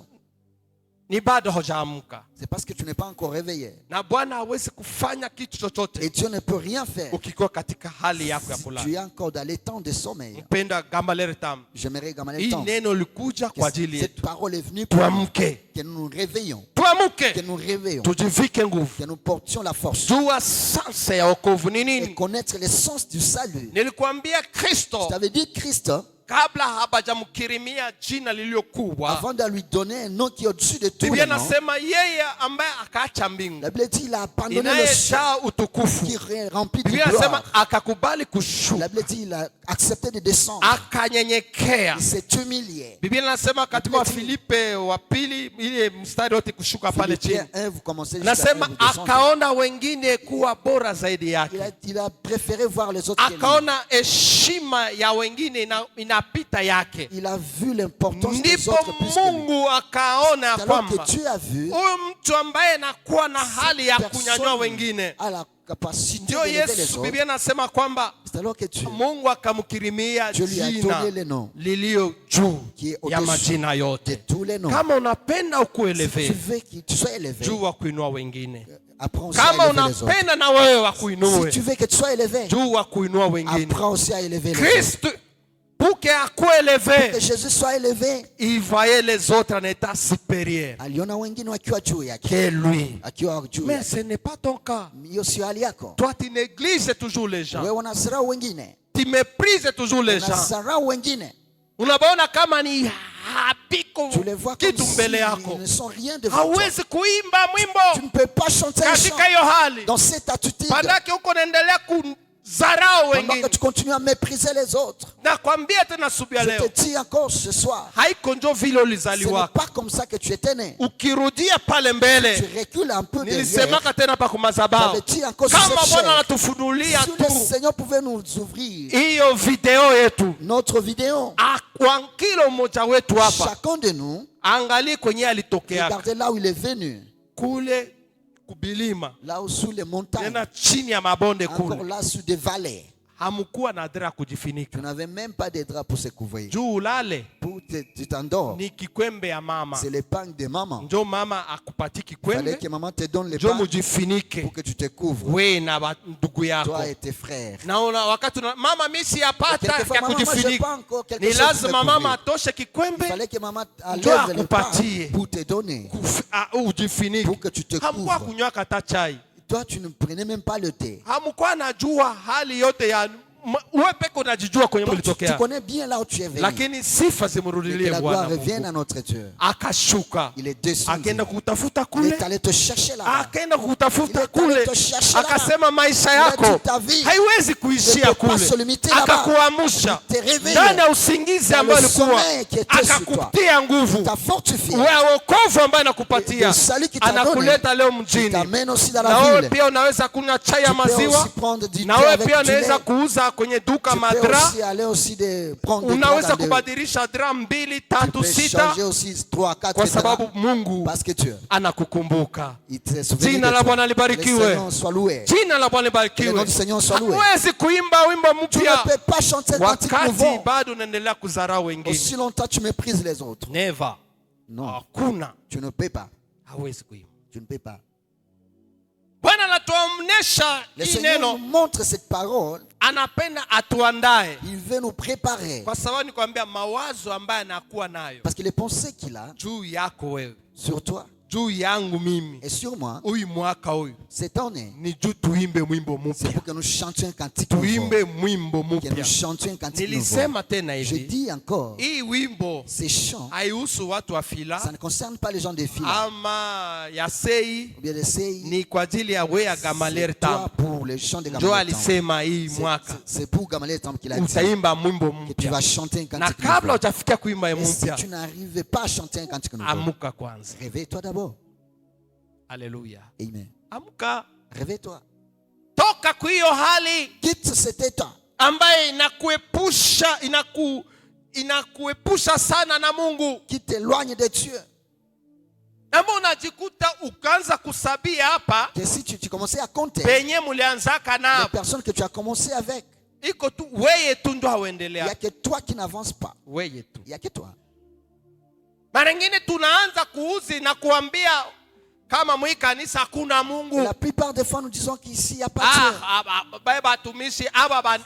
ni bado hujaamka, C'est parce que tu n'es pas encore réveillé. na Bwana hawezi kufanya kitu Et chochote Dieu ne peut rien faire. ukikuwa katika hali yako ya Si kulala. tu es encore dans les temps de sommeil. Mpenda Gambalere Tam, J'aimerais gagner le hii temps. neno likuja kwa ajili Cette yetu. parole est venue pour Tuamke, que nous nous réveillons. Que tuamke, nous réveillons. tujivike nguvu. Que nous portions la force. Jua sasa ya wokovu ni Et nini. connaître l'essence du salut. Nilikwambia Kristo Je t'avais dit Christ, kabla habajamkirimia jina lililokubwa, avant de lui donner un nom qui est au-dessus de tout Biblia le nom, nasema yeye ambaye akaacha mbingu la Bible dit il a abandonné le ciel inayejaa utukufu, qui est rempli de Biblia nasema gloire. akakubali La kushuka, Bible dit il a accepté de descendre. akanyenyekea. Il s'est humilié. Biblia nasema katika Wafilipe wa pili ile mstari wote kushuka pale Philippiens chini, 1, vous commencez jusqu'à 1, nasema vous descendez. akaona wengine kuwa bora zaidi yake, Il a préféré voir les autres que lui. akaona heshima ya wengine inapita yake. Il a vu l'importance des Ndipo autres plus que lui. Mungu akaona Alors kwamba que tu as vu, huyu mtu ambaye anakuwa na hali ya kunyanyua personne wengine, a la capacité ndio d'élever les Yesu. autres. Biblia nasema kwamba C'est alors que tu Mungu akamkirimia Dieu lui a jina donné le nom lilio juu qui est ya au-dessus majina de yote. tous les noms. Kama unapenda Si tu ukueleve, veux que tu sois élevé, juu kuinua wengine. apprends aussi à Kama élever les autres. unapenda na wewe Si wakuinue, tu veux que tu sois élevé, juu kuinua wengine. apprends aussi à élever les autres. Kristo puke akueleve, Que Jésus soit élevé, il voyait les autres en état supérieur aliona wengine wakiwa juu yake, que lui. akiwa juu Mais yake. ce n'est pas ton cas. Hiyo sio hali yako. Toi, tu négliges toujours les gens. Wewe unasarau wengine, Tu méprises toujours les gens. unasarau wengine. Unabaona kama ni hapiko Tu les vois comme kitu mbele si yako. ils ne sont rien devant toi. Hauwezi kuimba Tu mwimbo ne peux pas chanter un chant katika hiyo hali, dans cette attitude pandake huko naendelea kuzarau pendant que wengine. tu continues à mépriser les autres. Nakwambia tena asubuhi ya Je leo, te dis encore ce soir, haiko njo vile ce n'est ulizaliwa. pas comme ça que tu étais né. Ukirudia pale Tu mbele, recules un peu derrière. nilisemaka tena pa kumazabao, J'avais dit encore sur kama cette Bwana chair, anatufunulia si le tu Seigneur pouvait nous ouvrir hiyo video yetu, notre vidéo, kwa kila mmoja wetu hapa, chacun de nous, angalie kwenye alitokea regardez là où il est venu, kule kubilima, là où sous les montagnes, tena chini ya mabonde encore kule, là sous des vallées. hamkuwa na dra Tu kujifunika n'avais même pas de drap pour se couvrir. juu ulale Pour tu t'endors. ni kikwembe ya mama, C'est l'épargne de maman. njo mama akupati Il fallait kikwembe, que maman te donne njo l'épargne mujifinike pour que tu te couvres. we na ndugu yako. Toi et tes frères. Naona wakati mama mimi siyapata Quelquefois, ya maman, moi, j'ai kujifunika, pas encore quelque ni chose pour me lazima mama couvrir. atoshe Il kikwembe fallait que maman njo enlève l'épargne akupatie pour te donner, ujifinike. pour que tu te Hamkuwa couvres. kunywa kata chai, Toi, tu ne prenais même pas le thé. hamkuwa najua hali yote ya wewe peke unajijua kwenye Donc, tu mlitokea, connais bien là où tu es venu. lakini sifa Et que zimurudilie la gloire Bwana revienne Mungu. à notre Dieu. Akashuka Il est descendu. akaenda kutafuta Il kule, est allé te chercher là-bas. akaenda kutafuta Il est kule, allé te chercher là-bas. akasema maisha Il a dit, yako ta vie haiwezi ne kuishia peut pas kule, se limiter là-bas. akakuamsha Il te réveille ndani ya usingizi dans ambayo le ulikuwa, sommeil qui était sur toi. akakutia nguvu t'a fortifié. wa wokovu ambayo anakupatia, Le salut qui t'a anakuleta leo Il mjini. t'amène aussi dans Na la wewe ville. pia unaweza kunywa chai ya Tu peux maziwa, aussi prendre du na thé wewe avec pia du lait. unaweza kuuza kwenye duka Tu peux madra, aussi aller aussi prendre des unaweza draps dans kubadilisha dra 2, Tu 3, peux 6 changer aussi 3, 4 kwa draps. sababu Mungu Parce que tu anakukumbuka. il te souvient Jina de la toi. Bwana Le libarikiwe. Seigneur soit loué. Jina la Bwana Que le nom libarikiwe. du Seigneur soit loué. Huwezi kuimba wimbo Tu ne mpya peux pas chanter un cantique wakati nouveau. bado unaendelea kudharau wengine. Aussi longtemps tu méprises les autres. Never. Non, Hakuna, tu ne peux pas. hawezi kuimba. Tu ne peux pas. Bwana anatuonyesha Le hii Seigneur nous neno, montre cette parole. anapenda atuandae, Il veut nous préparer. kwa sababu nikwambia mawazo ambayo anakuwa nayo Parce que les pensées qu'il a juu yako wewe, sur toi juu yangu mimi, et sur moi, huyu mwaka huyu cette année, ni juu tuimbe mwimbo c'est mpya, pour que nous chantions un cantique nouveau. tuimbe mwimbo Que nous mpya. chantions un cantique nouveau. Nilisema tena Je hivi, dis encore, hii wimbo ces chants, haihusu watu wa ça fila ne concerne pas les gens des filles, ama ya sei, ou bien les CI. ni kwa ajili ya wewe ya Gamaliel C'est toi Tambo. pour les chants de Ndio Gamaliel Tambo. alisema hii mwaka C'est pour Gamaliel Tambo qu'il a dit utaimba mwimbo que tu mpya, vas chanter un na cantique kabla nouveau. hujafikia kuimba Et si mpya, tu n'arrives pas à chanter un cantique nouveau, amuka kwanza. réveille-toi d'abord. Haleluya, Amen. amka, Réveille-toi. toka kwa hiyo hali Quitte cet état ambaye inakuepusha sana na Mungu, qui t'éloigne de Dieu. ambao unajikuta ukaanza kusabia hapa Que si tu commençais à compter penye mulianzaka les na personnes que tu as commencé avec, iko tu weye tu ndo il n'y a hauendelea, que toi qui n'avance pas. weye tu. Il n'y a que toi. Mara nyingine tunaanza kuuzi na kuambia kama mwi kanisa hakuna Mungu. La plupart des fois, nous disons qu'ici, il n'y a pas Dieu. Baba batumishi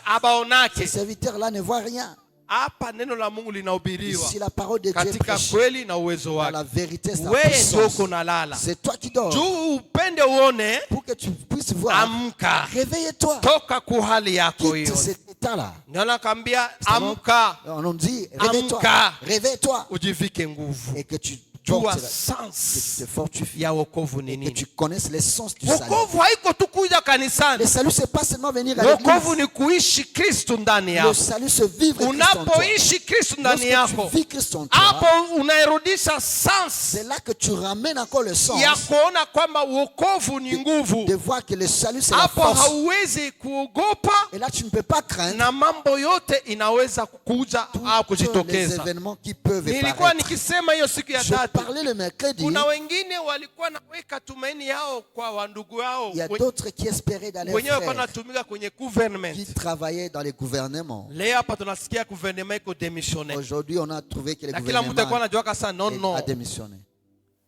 abaonake Ces serviteurs-là ne voient rien. hapa. Neno la Mungu linahubiriwa Ici, la parole de Dieu est katika prêchée kweli na uwezo dans la wake. vérité, sa Wewe ndio puissance. uko nalala C'est toi qui dors. juu upende uone, Pour que tu puisses voir. amka, Réveille-toi. toka kuhali yako Quitte hiyo. cet temps-là. Ndio nakwambia Justement, amka, on dit, réveille-toi, Amka. réveille-toi, ujivike nguvu. et que tu Jua portes, que tu sens te fortifies, ya wokovu ni et que nini. tu connaisses l'essence du salut. Wokovu haiko tu kuja Le kanisani. salut, c'est pas seulement venir à Wokovu l'église. ni kuishi Kristo ndani Le yako. salut, c'est vivre Christ en toi. Unapoishi Kristo ndani Lorsque yako, tu vis Christ en toi, hapo unairudisha sens c'est là que tu ramènes encore le sens ya kuona kwamba wokovu ni de nguvu. voir que le salut, c'est la Hapo force. hauwezi kuogopa Et là, tu ne peux pas craindre na mambo yote inaweza kukuja au tous les kujitokeza. événements qui peuvent Nilikuwa apparaître. nikisema hiyo siku ya Je tatu, parlais le mercredi. kuna wengine walikuwa naweka tumaini yao kwa wandugu yao Il y a d'autres qui espéraient dans leurs wenyewe walikuwa frères, wanatumika kwenye government. qui travaillaient dans les gouvernements. Leo hapa tunasikia gouvernement iko démissionné, Aujourd'hui, on a trouvé que le na kila mtu alikuwa gouvernement anajua kasa non a démissionné.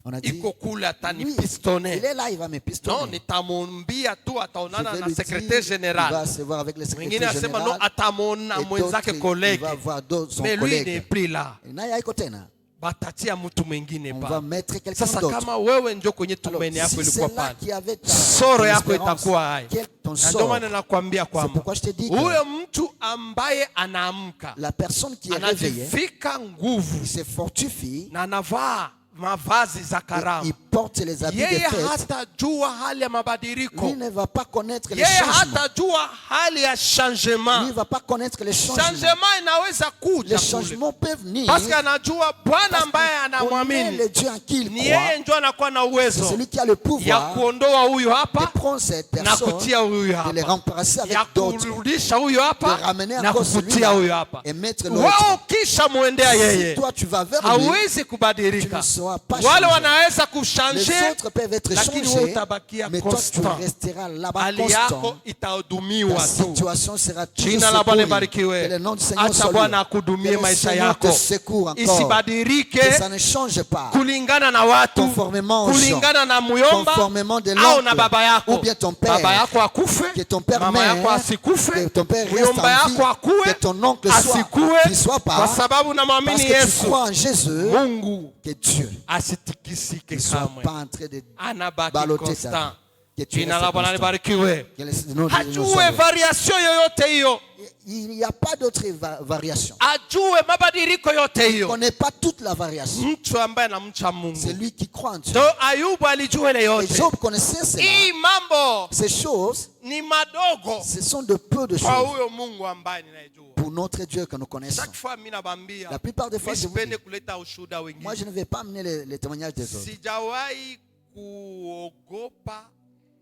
On a dit, iko kule oui, atanipistonner. il est là, il va me Non, pistonner. nitamwambia tu Je ataonana vais na lui dire, secrétaire il général. va se voir avec le Mwingine secrétaire anasema no, général. atamwona Et mwenzake d'autres, il collègue, va voir d'autres, son mais lui n'est collègue. plus là. Naye haiko tena. Batatia mtu mwingine On va pa. mettre quelqu'un Sasa d'autre. kama wewe ndio kwenye Alors, tumaini yako si ilikuwa c'est là pale, qui avait ta soro ton yako espérance, itakuwa hai. quel ton Na ndio sort. maana nakwambia C'est kwamba pourquoi je te dis que huyo mtu ambaye anaamka la personne qui est réveillée, anajivika il nguvu se fortifie, na anavaa mavazi za et karamu, il porte les habits de yeye fête. hatajua hali ya mabadiliko, Lui ne va pas connaître les yeye changements. hatajua hali ya Lui changement. ne va pas connaître les changements. Changement inaweza kuja Les kule, changements peuvent venir parce que anajua Bwana parce ambaye qu'il connaît anamwamini le Dieu en qui il ni croit. yeye ndio anakuwa na C'est uwezo celui qui a le ya pouvoir kuondoa huyu de hapa prendre cette na personne, kutia huyu de les hapa, remplacer avec ya d'autres, kurudisha huyu de hapa ramener na encore kukutia celui-là huyu hapa. et mettre l'autre. Wao kisha muendea Si yeye, toi tu vas vers lui, hawezi tu kubadilika. ne seras pas Wale changé. wanaweza Les kushange, autres peuvent être lakini wewe changés, utabakia mais toi tu constant. resteras là-bas Hali constant. yako itahudumiwa Ta tu. situation sera toujours Jina la Bwana secourue. libarikiwe. Que le nom du Seigneur Acha soit Bwana loué. Que akudumie le maisha Seigneur yako, te secoue encore. isibadilike Que ça ne change pas. kulingana na watu, Conformément aux kulingana na muyomba Conformément de au l'oncle, na baba yako. ou bien ton père. Baba yako akufe, Que ton père mama meurt, yako asikufe, que ton père reste muyomba en vie, yako akue, que ton oncle soit, asikue, qu'il soit pas, kwa sababu parce namwamini que tu Yesu. crois en Jésus, Mungu que Dieu asitikisike ne soit kamwe, pas en train de anabaki balloter ta constant. vie. Que tu Jina restes la Bwana constant. libarikiwe. Que le nom de Dieu Ajue soit loué. variation yoyote hiyo, Il n'y a pas d'autre variation. ajue mabadiliko yote On ne hiyo. connaît pas toute la variation. Mtu ambaye anamcha C'est Mungu. lui qui croit en Dieu. So Ayubu alijua ile Et yote. Job connaissait cela. Hii mambo Ces choses, ni madogo ce sont de peu de kwa choses huyo Mungu ambaye ninayejua. pour notre Dieu que nous connaissons. Chaque fois mimi nabambia, La plupart des fois, je vous dis, nisipende kuleta ushuhuda moi wengine. je ne vais pas amener les témoignages des autres. Sijawahi kuogopa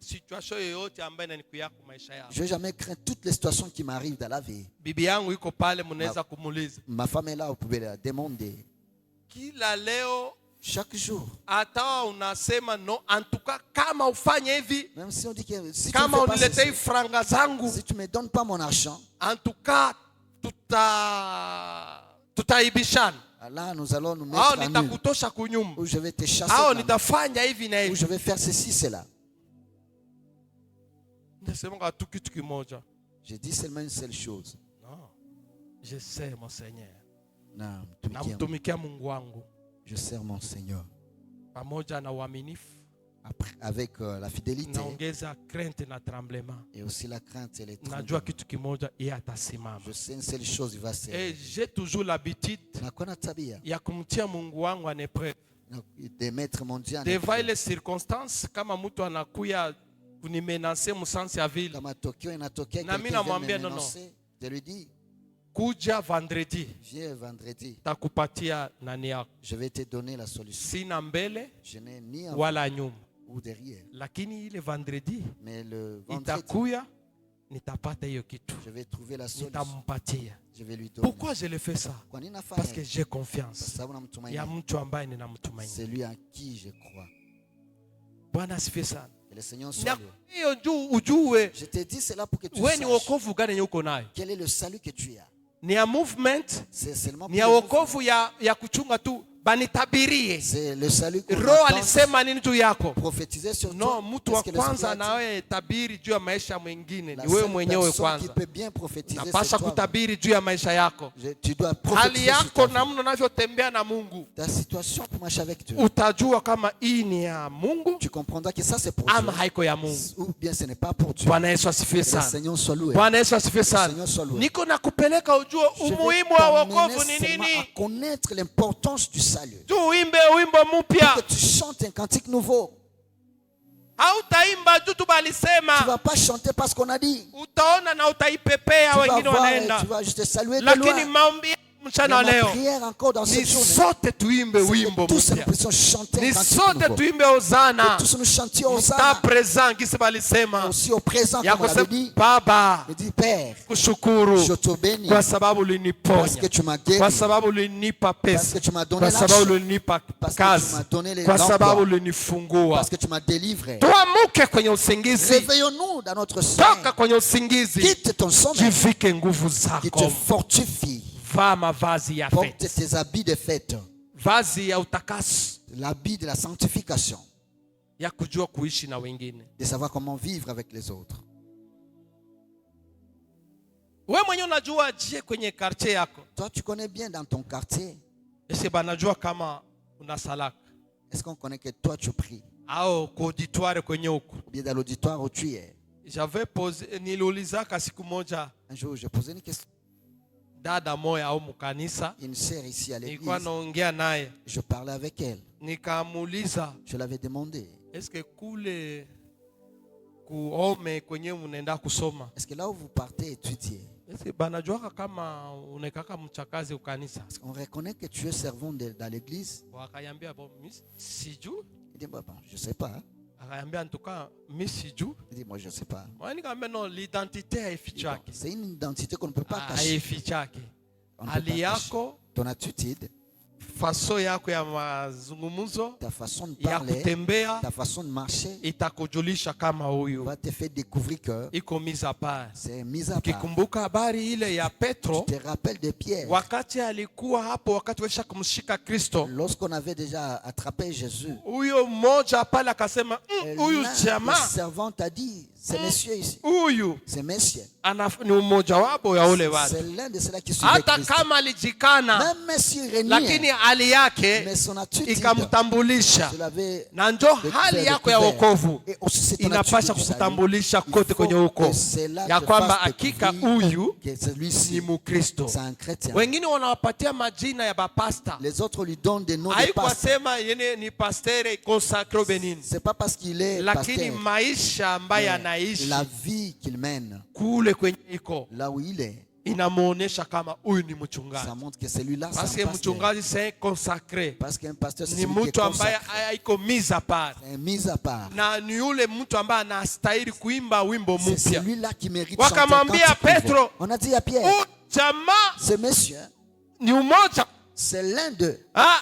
situation yoyote ambayo inanikuya kwa maisha yangu. Je n'ai jamais craint toutes les situations qui m'arrivent dans la vie. Bibi yangu iko pale, mnaweza kumuuliza. Ma femme est là, vous pouvez la demander. Kila leo Chaque jour, hata unasema no, antuka kama ufanye hivi, même si on dit que si tu kama ne fais pas uniletei ceci, franga zangu, si tu ne me donnes pas mon argent, antuka tutaibishana, là nous allons nous au mettre à nu. nitakutosha kunyumba, Ou je vais te chasser. au de la maison. nitafanya hivi na Ou hivi. je vais faire ceci, cela. Nasema tu kitu kimoja. Je dis seulement une seule chose. Non. Je sais mon Seigneur. Non, Namtumikia Mungu wangu je sers mon Seigneur. pamoja na uaminifu, Avec la fidélité naongeza crainte na tremblement. et aussi la crainte et les Najua tremblements. kitu kimoja, yeye atasimama. Je sais une seule chose, il va se Et j'ai toujours l'habitude nakona tabia ya kumtia Mungu wangu en épreuve. de mettre mon Dieu en Devant épreuve. ile circonstance, kama mtu anakuya kunimenase musansi ya vile, Kama tokio inatokea na mimi quelqu'un vient namwambia me non, non. menacer, je lui dis kuja vendredi viens vendredi, takupatia nani yako. je vais te donner la solution. Sina mbele Je n'ai ni avant wala nyuma, ou derrière, lakini ile vendredi mais le vendredi, itakuya, nitapata hiyo kitu, je vais trouver la solution. nitampatia. Je vais lui donner. Pourquoi je le fais ça? Kwa nini nafanya Parce que hivi? j'ai confiance Sababu namtumaini. ya mtu ambaye ninamtumaini. C'est lui en qui je crois. Bwana asifiwe sana. Que le Seigneur soit Na loué. hiyo juu ujue Je te dis cela pour que tu wewe ni saches wokovu gani yenye uko nayo. quel est le salut que tu as. Ni ya movement, C'est seulement ni ya pour le wokovu ya kuchunga tu banitabirie. C'est le salut qu'on Roho attend. alisema nini juu yako? Prophétiser sur No, toi. mtu wa Qu'est-ce que l'Esprit kwanza a dit? nawe tabiri juu ya maisha mwingine La ni wewe seule mwenyewe personne qui kwanza. peut bien prophétiser, c'est Napasha toi. kutabiri juu ya maisha yako. Tu dois Hali prophétiser sur yako ta vie. namna unavyotembea na Mungu, Ta situation pour marcher avec Dieu. utajua kama hii ni ya Mungu Tu comprendras que ça c'est pour ama Dieu. haiko ya Mungu. Ou bien ce n'est pas pour Dieu. Bwana Yesu asifiwe Que le sana. Seigneur soit loué. Bwana Yesu asifiwe sana. Seigneur soit loué. Niko na kupeleka ujue Je vais umuhimu wa t'amener wokovu ni seulement à nini. connaître l'importance du salut. Tu uimbe wimbo mpya. Que tu chantes un cantique nouveau. Hautaimba tu Tu balisema. vas pas chanter parce qu'on a dit. Utaona na utaipepea, Tu vas wengine voir et wanaenda. tu vas juste saluer de Lakini loin. maombi mchana Mais ma leo prière encore dans ni cette journée, sote tuimbe c'est wimbo que tous nous mpya. puissions chanter Ni un cantique sote nouveau. tuimbe Hosana. Que tous nous chantions Mta Hosanna. present gisi balisema. Aussi au présent, Ya comme on l'avait kusema dit. Baba, Je dis Père, kushukuru je te bénis kwa sababu parce que uliniponya, tu m'as kwa guéri, sababu ulinipa parce pesa, que tu m'as donné kwa sababu l'argent, ulinipa parce que tu kazi, m'as donné kwa sababu l'emploi, ulinifungua. parce que tu m'as délivré. Tuamuke kwenye usingizi, Réveillons-nous dans notre toka sommeil. kwenye usingizi, Quitte ton sommeil jivike nguvu qui te zako, fortifie. vaa mavazi ya Porte fete, tes habits de fête, vazi ya utakaso, l'habit de la sanctification, ya kujua kuishi na wengine. de savoir comment vivre avec les autres. We mwenyewe unajua je kwenye quartier yako, Toi, tu connais bien dans ton quartier. ese banajua kama una salaka Est-ce qu'on connaît que toi, tu pries? au kuauditoire kwenye huko. Ou bien dans l'auditoire où tu es? J'avais posé, niliulizaka siku moja Un jour, j'ai posé une question dada moya au mkanisa, à une sœur ici à nilikuwa l'église. naongea naye, Je parlais avec elle. nikamuuliza Je l'avais demandé, eske kule kuome kwenye unaenda kusoma, est-ce que là où vous partez étudier, eske banajuaka kama unekaka mchakazi ukanisa? on reconnaît que tu es servant dans l'église? Wakayambia bon, sijui. Il dit, bah, je ne sais pas. Akayambia en tout cas mi sijui. Il dit, moi, je ne sais pas. Moi nikamwambia no, l'identité haifichaki, C'est une identité qu'on ne peut pas cacher. haifichaki. On ne peut pas Hali cacher. yako, Ton attitude, faso yako ya mazungumzo, ta façon de ya parler, kutembea ta façon de marcher itakujulisha kama huyu va te faire découvrir que iko mise à part. c'est mis à part. Ukikumbuka habari ile ya Petro, Tu te rappelles de Pierre, wakati alikuwa hapo, wakati walisha kumshika Kristo, lorsqu'on avait déjà attrapé Jésus, huyo mmoja pale akasema huyu l'un jamaa des servants t'a dit, ces messieurs ici, huyu ces messieurs, ni mmoja wapo ya ule watu, c'est l'un de ceux-là qui suivait hata Christ. kama alijikana, Même s'il lakini régnait, hali yake mais son attitude, ikamtambulisha. je l'avais Na njo hali yako ya wokovu et aussi c'est ton inapasha attitude du salut. kukutambulisha Il kote faut kwenye huko que cela ya te kwamba fasse hakika découvrir huyu que celui-ci, ni Mukristo. c'est un chrétien. Wengine wanawapatia majina ya bapasta, Les autres lui donnent des noms de pasteurs. haikwasema yene ni pastere consacre au Benin, C'est pas parce qu'il est lakini pasteur, maisha ambayo mais anaishi la vie qu'il mène, kule kwenye iko là où il est, inamuonesha kama huyu ni ça mchungaji, montre que celui-là, parce c'est que un pasteur. mchungaji c'est consacré, Parce qu'un pasteur, c'est ni celui qui est mtu ambaye consacré, iko mise à part, c'est mis à part. na ni yule mtu ambaye anastahili kuimba wimbo C'est mpya. celui-là qui mérite chanter un Wakamwambia cantique nouveau. Petro, On a dit à Pierre, huyu jamaa ce monsieur, ni umoja. c'est l'un d'eux.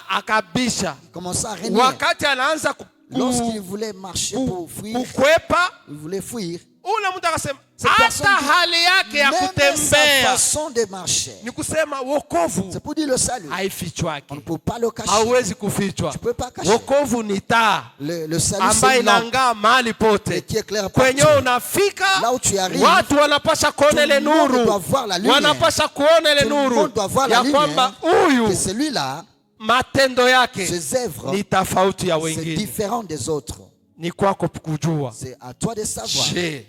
Akabisha Il commença à régner. wakati anaanza Lorsqu'il voulait marcher pour fuir, kukwepa, il voulait fuir, ule mtu akasema Cette personne hata dit, hali yake ya même sa kutembea façon de marcher, ni kusema wokovu c'est pour dire le salut. haifichwaki, On ne peut pas le cacher. hauwezi kufichwa. Tu peux pas cacher. Wokovu ni taa Le salut, ambayo c'est une lampe inang'aa mahali pote, qui éclaire kwenye partout. unafika Là où tu arrives, watu wanapasha tout kuona ile le monde nuru, doit voir la lumière. wanapasha kuona ile Tout le nuru monde doit voir la ya kwamba lumière. huyu Que celui-là, matendo yake ses œuvres, ni tofauti ya c'est wengine. différent des autres. Ni kwako kujua, C'est à toi de savoir. je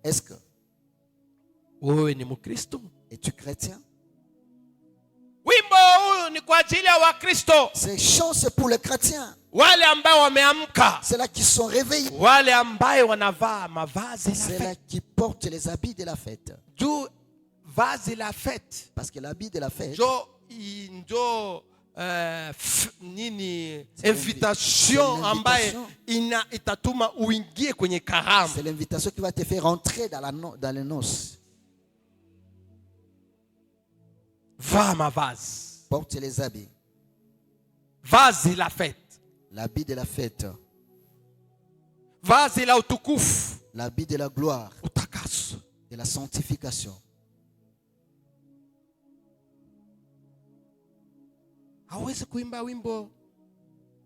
Est-ce que wewe ni Mkristo? es-tu chrétien? Wimbo huyu ni kwa ajili ya Wakristo, Ces chants, c'est pour les chrétiens. wale ambao wameamka, C'est là qui sont réveillés. wale ambao wanavaa mavazi la C'est là fête. qui portent les habits de la fête. Juu vazi la fête Parce que l'habit de la fête, njo nini, C'est invitation l'invitation. ambaye itatuma uingie kwenye karamu. c'est l'invitation qui va te faire rentrer dans les noces. Vaa mavazi, Porte les habits. vazi la fête, L'habit de la fête. vazi la utukufu, L'habit de la gloire. utakaso. De la sanctification. Hawezi kuimba wimbo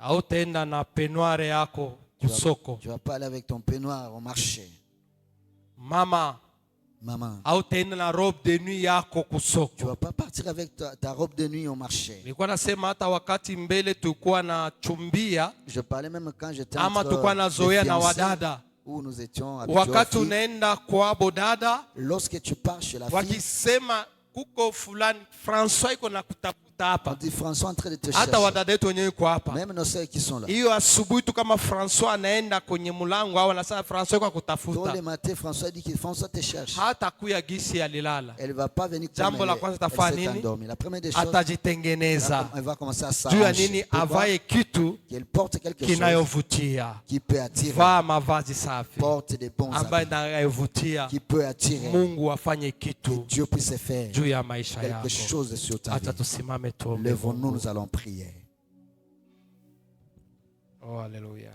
hautaenda na penuare yako kusoko. Tu vas pas aller avec ton peignoir au marché. Mama, Maman, hautaenda na robe de nuit yako tu kusoko. vas pas partir avec ta robe de nuit au marché. Nilikuwa nasema hata wakati mbele tulikuwa na chumbia Je parlais même quand j'étais ama tulikuwa na zoea na wadada, où nous étions habitués aux wakati filles. unaenda kwa bodada Lorsque tu pars chez la fille, wakisema kuko fulani François iko na kutafuta on hapa, dit François est en train de te hata chercher. wadada wetu wenyewe iko hapa. Même nos sœurs qui sont là. Hiyo asubuhi tu kama François anaenda kwenye mlango au anasema François iko Tous kutafuta, les matins, François dit que François te cherche. hata kuya gisi alilala, Elle ne va pas venir Jambo comme la elle, kwanza elle tafanya s'est nini? endormie. La première des choses, atajitengeneza elle va commencer à juu ya s'arranger. nini? Pourquoi? Avaye kitu Qu'elle porte quelque chose kinayovutia. qui peut attirer. Vaa mavazi safi Porte des bons ambayo habits inayovutia. qui peut attirer. Mungu afanye Que kitu Dieu puisse faire juu ya maisha quelque yako. chose sur ta Hata vie. tusimame tuombe. Lèvons-nous, nous allons prier. Oh, haleluya.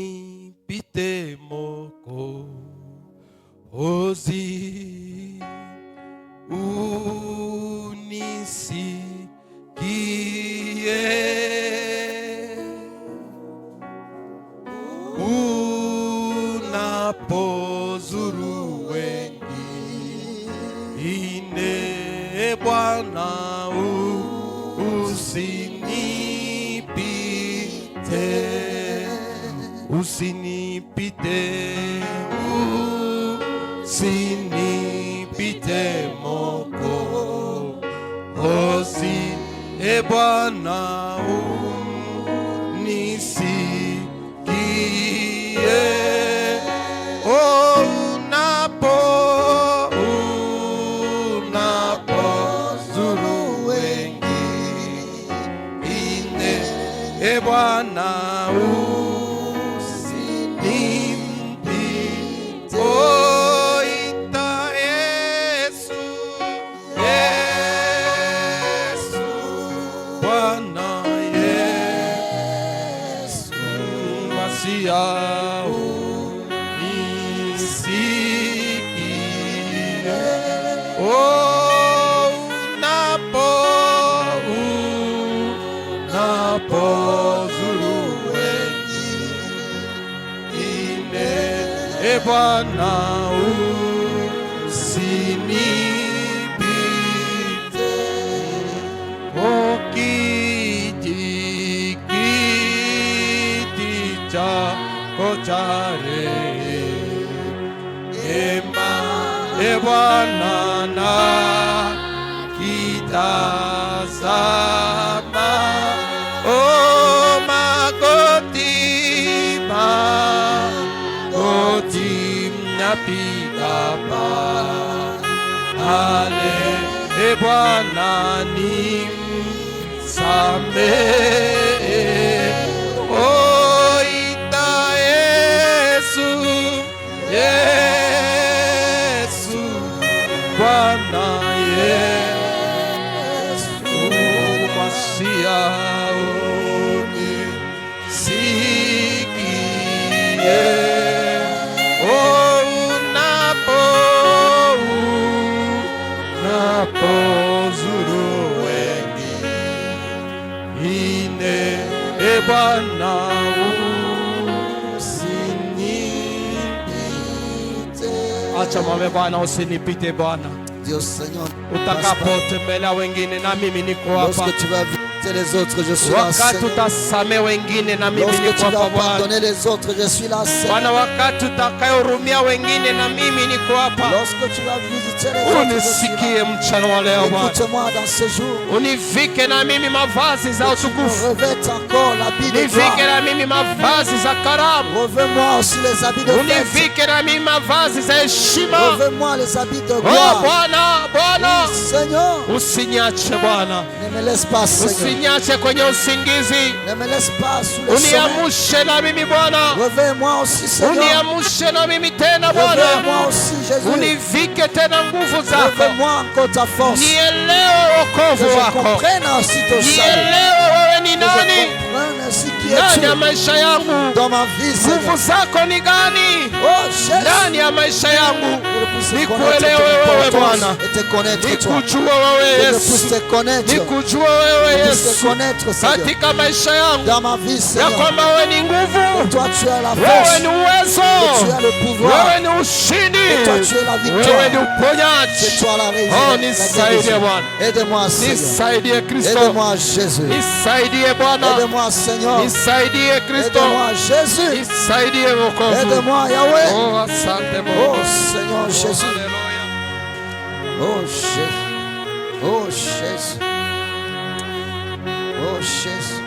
Usinipite Mwokozi, unisikie unapozuru wengine, Bwana, usinipite, usinipite Mwokozi, Bwana, unisikie. Unapozuru wengine, Bwana, usinipite. Oh, ita Yesu, Yesu, Bwana Yesu, Masia, unisikie. Oh, unapozuru wengine, Bwana, usinipite. Oh, kiti chako cha rehema, Bwana, nakitazama. Oh, magoti napiga pale, Bwana, nisamehe. Oh, ita Yesu, Yesu, Bwana Yesu, Masia, unisikie. Oh, unapozuru wengine, Bwana, usinipite. Acha mwambie Bwana, usinipite Bwana. Dieu Seigneur, Utakapotembelea wengine na mimi niko hapa. lorsque tu vas visiter les autres, je suis là, Wakati Seigneur. utasamehe wengine na mimi Lorsque niko tu vas hapa Bwana. pardonner les autres, je suis là, Seigneur. Bwana, wakati utakayehurumia wengine na mimi niko hapa. Lorsque tu vas visiter les autres, je suis là. Unisikie mchana wa leo Bwana. Écoute-moi dans ce jour. Univike na mimi mavazi za utukufu. Revête encore l'habit de Univike gloire. na mimi mavazi za karamu. Revêt-moi aussi les habits de fête. Univike na mimi mavazi za heshima. Revêt-moi les habits de Oh gloire. Bwana, Bwana, Seigneur, usiniache Bwana. ne me laisse pas, Seigneur. Usiniache kwenye usingizi. Ne me laisse pas sous le sommeil. Uniamshe na mimi Bwana. Revêt-moi aussi, Seigneur. Uniamshe na mimi tena Bwana. Revêt-moi aussi, Jésus. Univike tena nguvu zako. Revêt-moi encore ta force. Nielewe Que wokovu je wako. comprenne ainsi ton salut. Nielewe wewe ni Que je nani. comprenne ainsi Qui ndani ya es-tu maisha yangu? dans ma vie, Nguvu Seigneur? zako ni gani Oh Jésus, ndani ya maisha yangu? que je puisse Nikuelewe connaître wewe ton Bwana, importance et te connaître toi. nikujue wewe Que je Yesu, puisse te connaître, nikujue wewe que je puisse te Yesu connaître, Seigneur, katika maisha yangu, dans ma vie, ya Seigneur. kwamba wewe ni nguvu, Toi, tu as la wewe force, ni uwezo, tu as le pouvoir, wewe ni ushindi, et toi, tu es la wewe ni victoire. C'est uponyaji. toi la Oh, résurrection. nisaidie Bwana, Aide-moi, Seigneur. nisaidie Kristo, Aide-moi, Jésus. nisaidie Bwana, Aide-moi, Seigneur. nisaidie Kristo, Aide-moi, Jésus. nisaidie Mwokozi. Aide-moi, Yahweh. Oh, asante Oh, Mungu. Seigneur Oh, Jésus. haleluya. Oh, Jésus. Oh, Jésus. Oh, Jésus.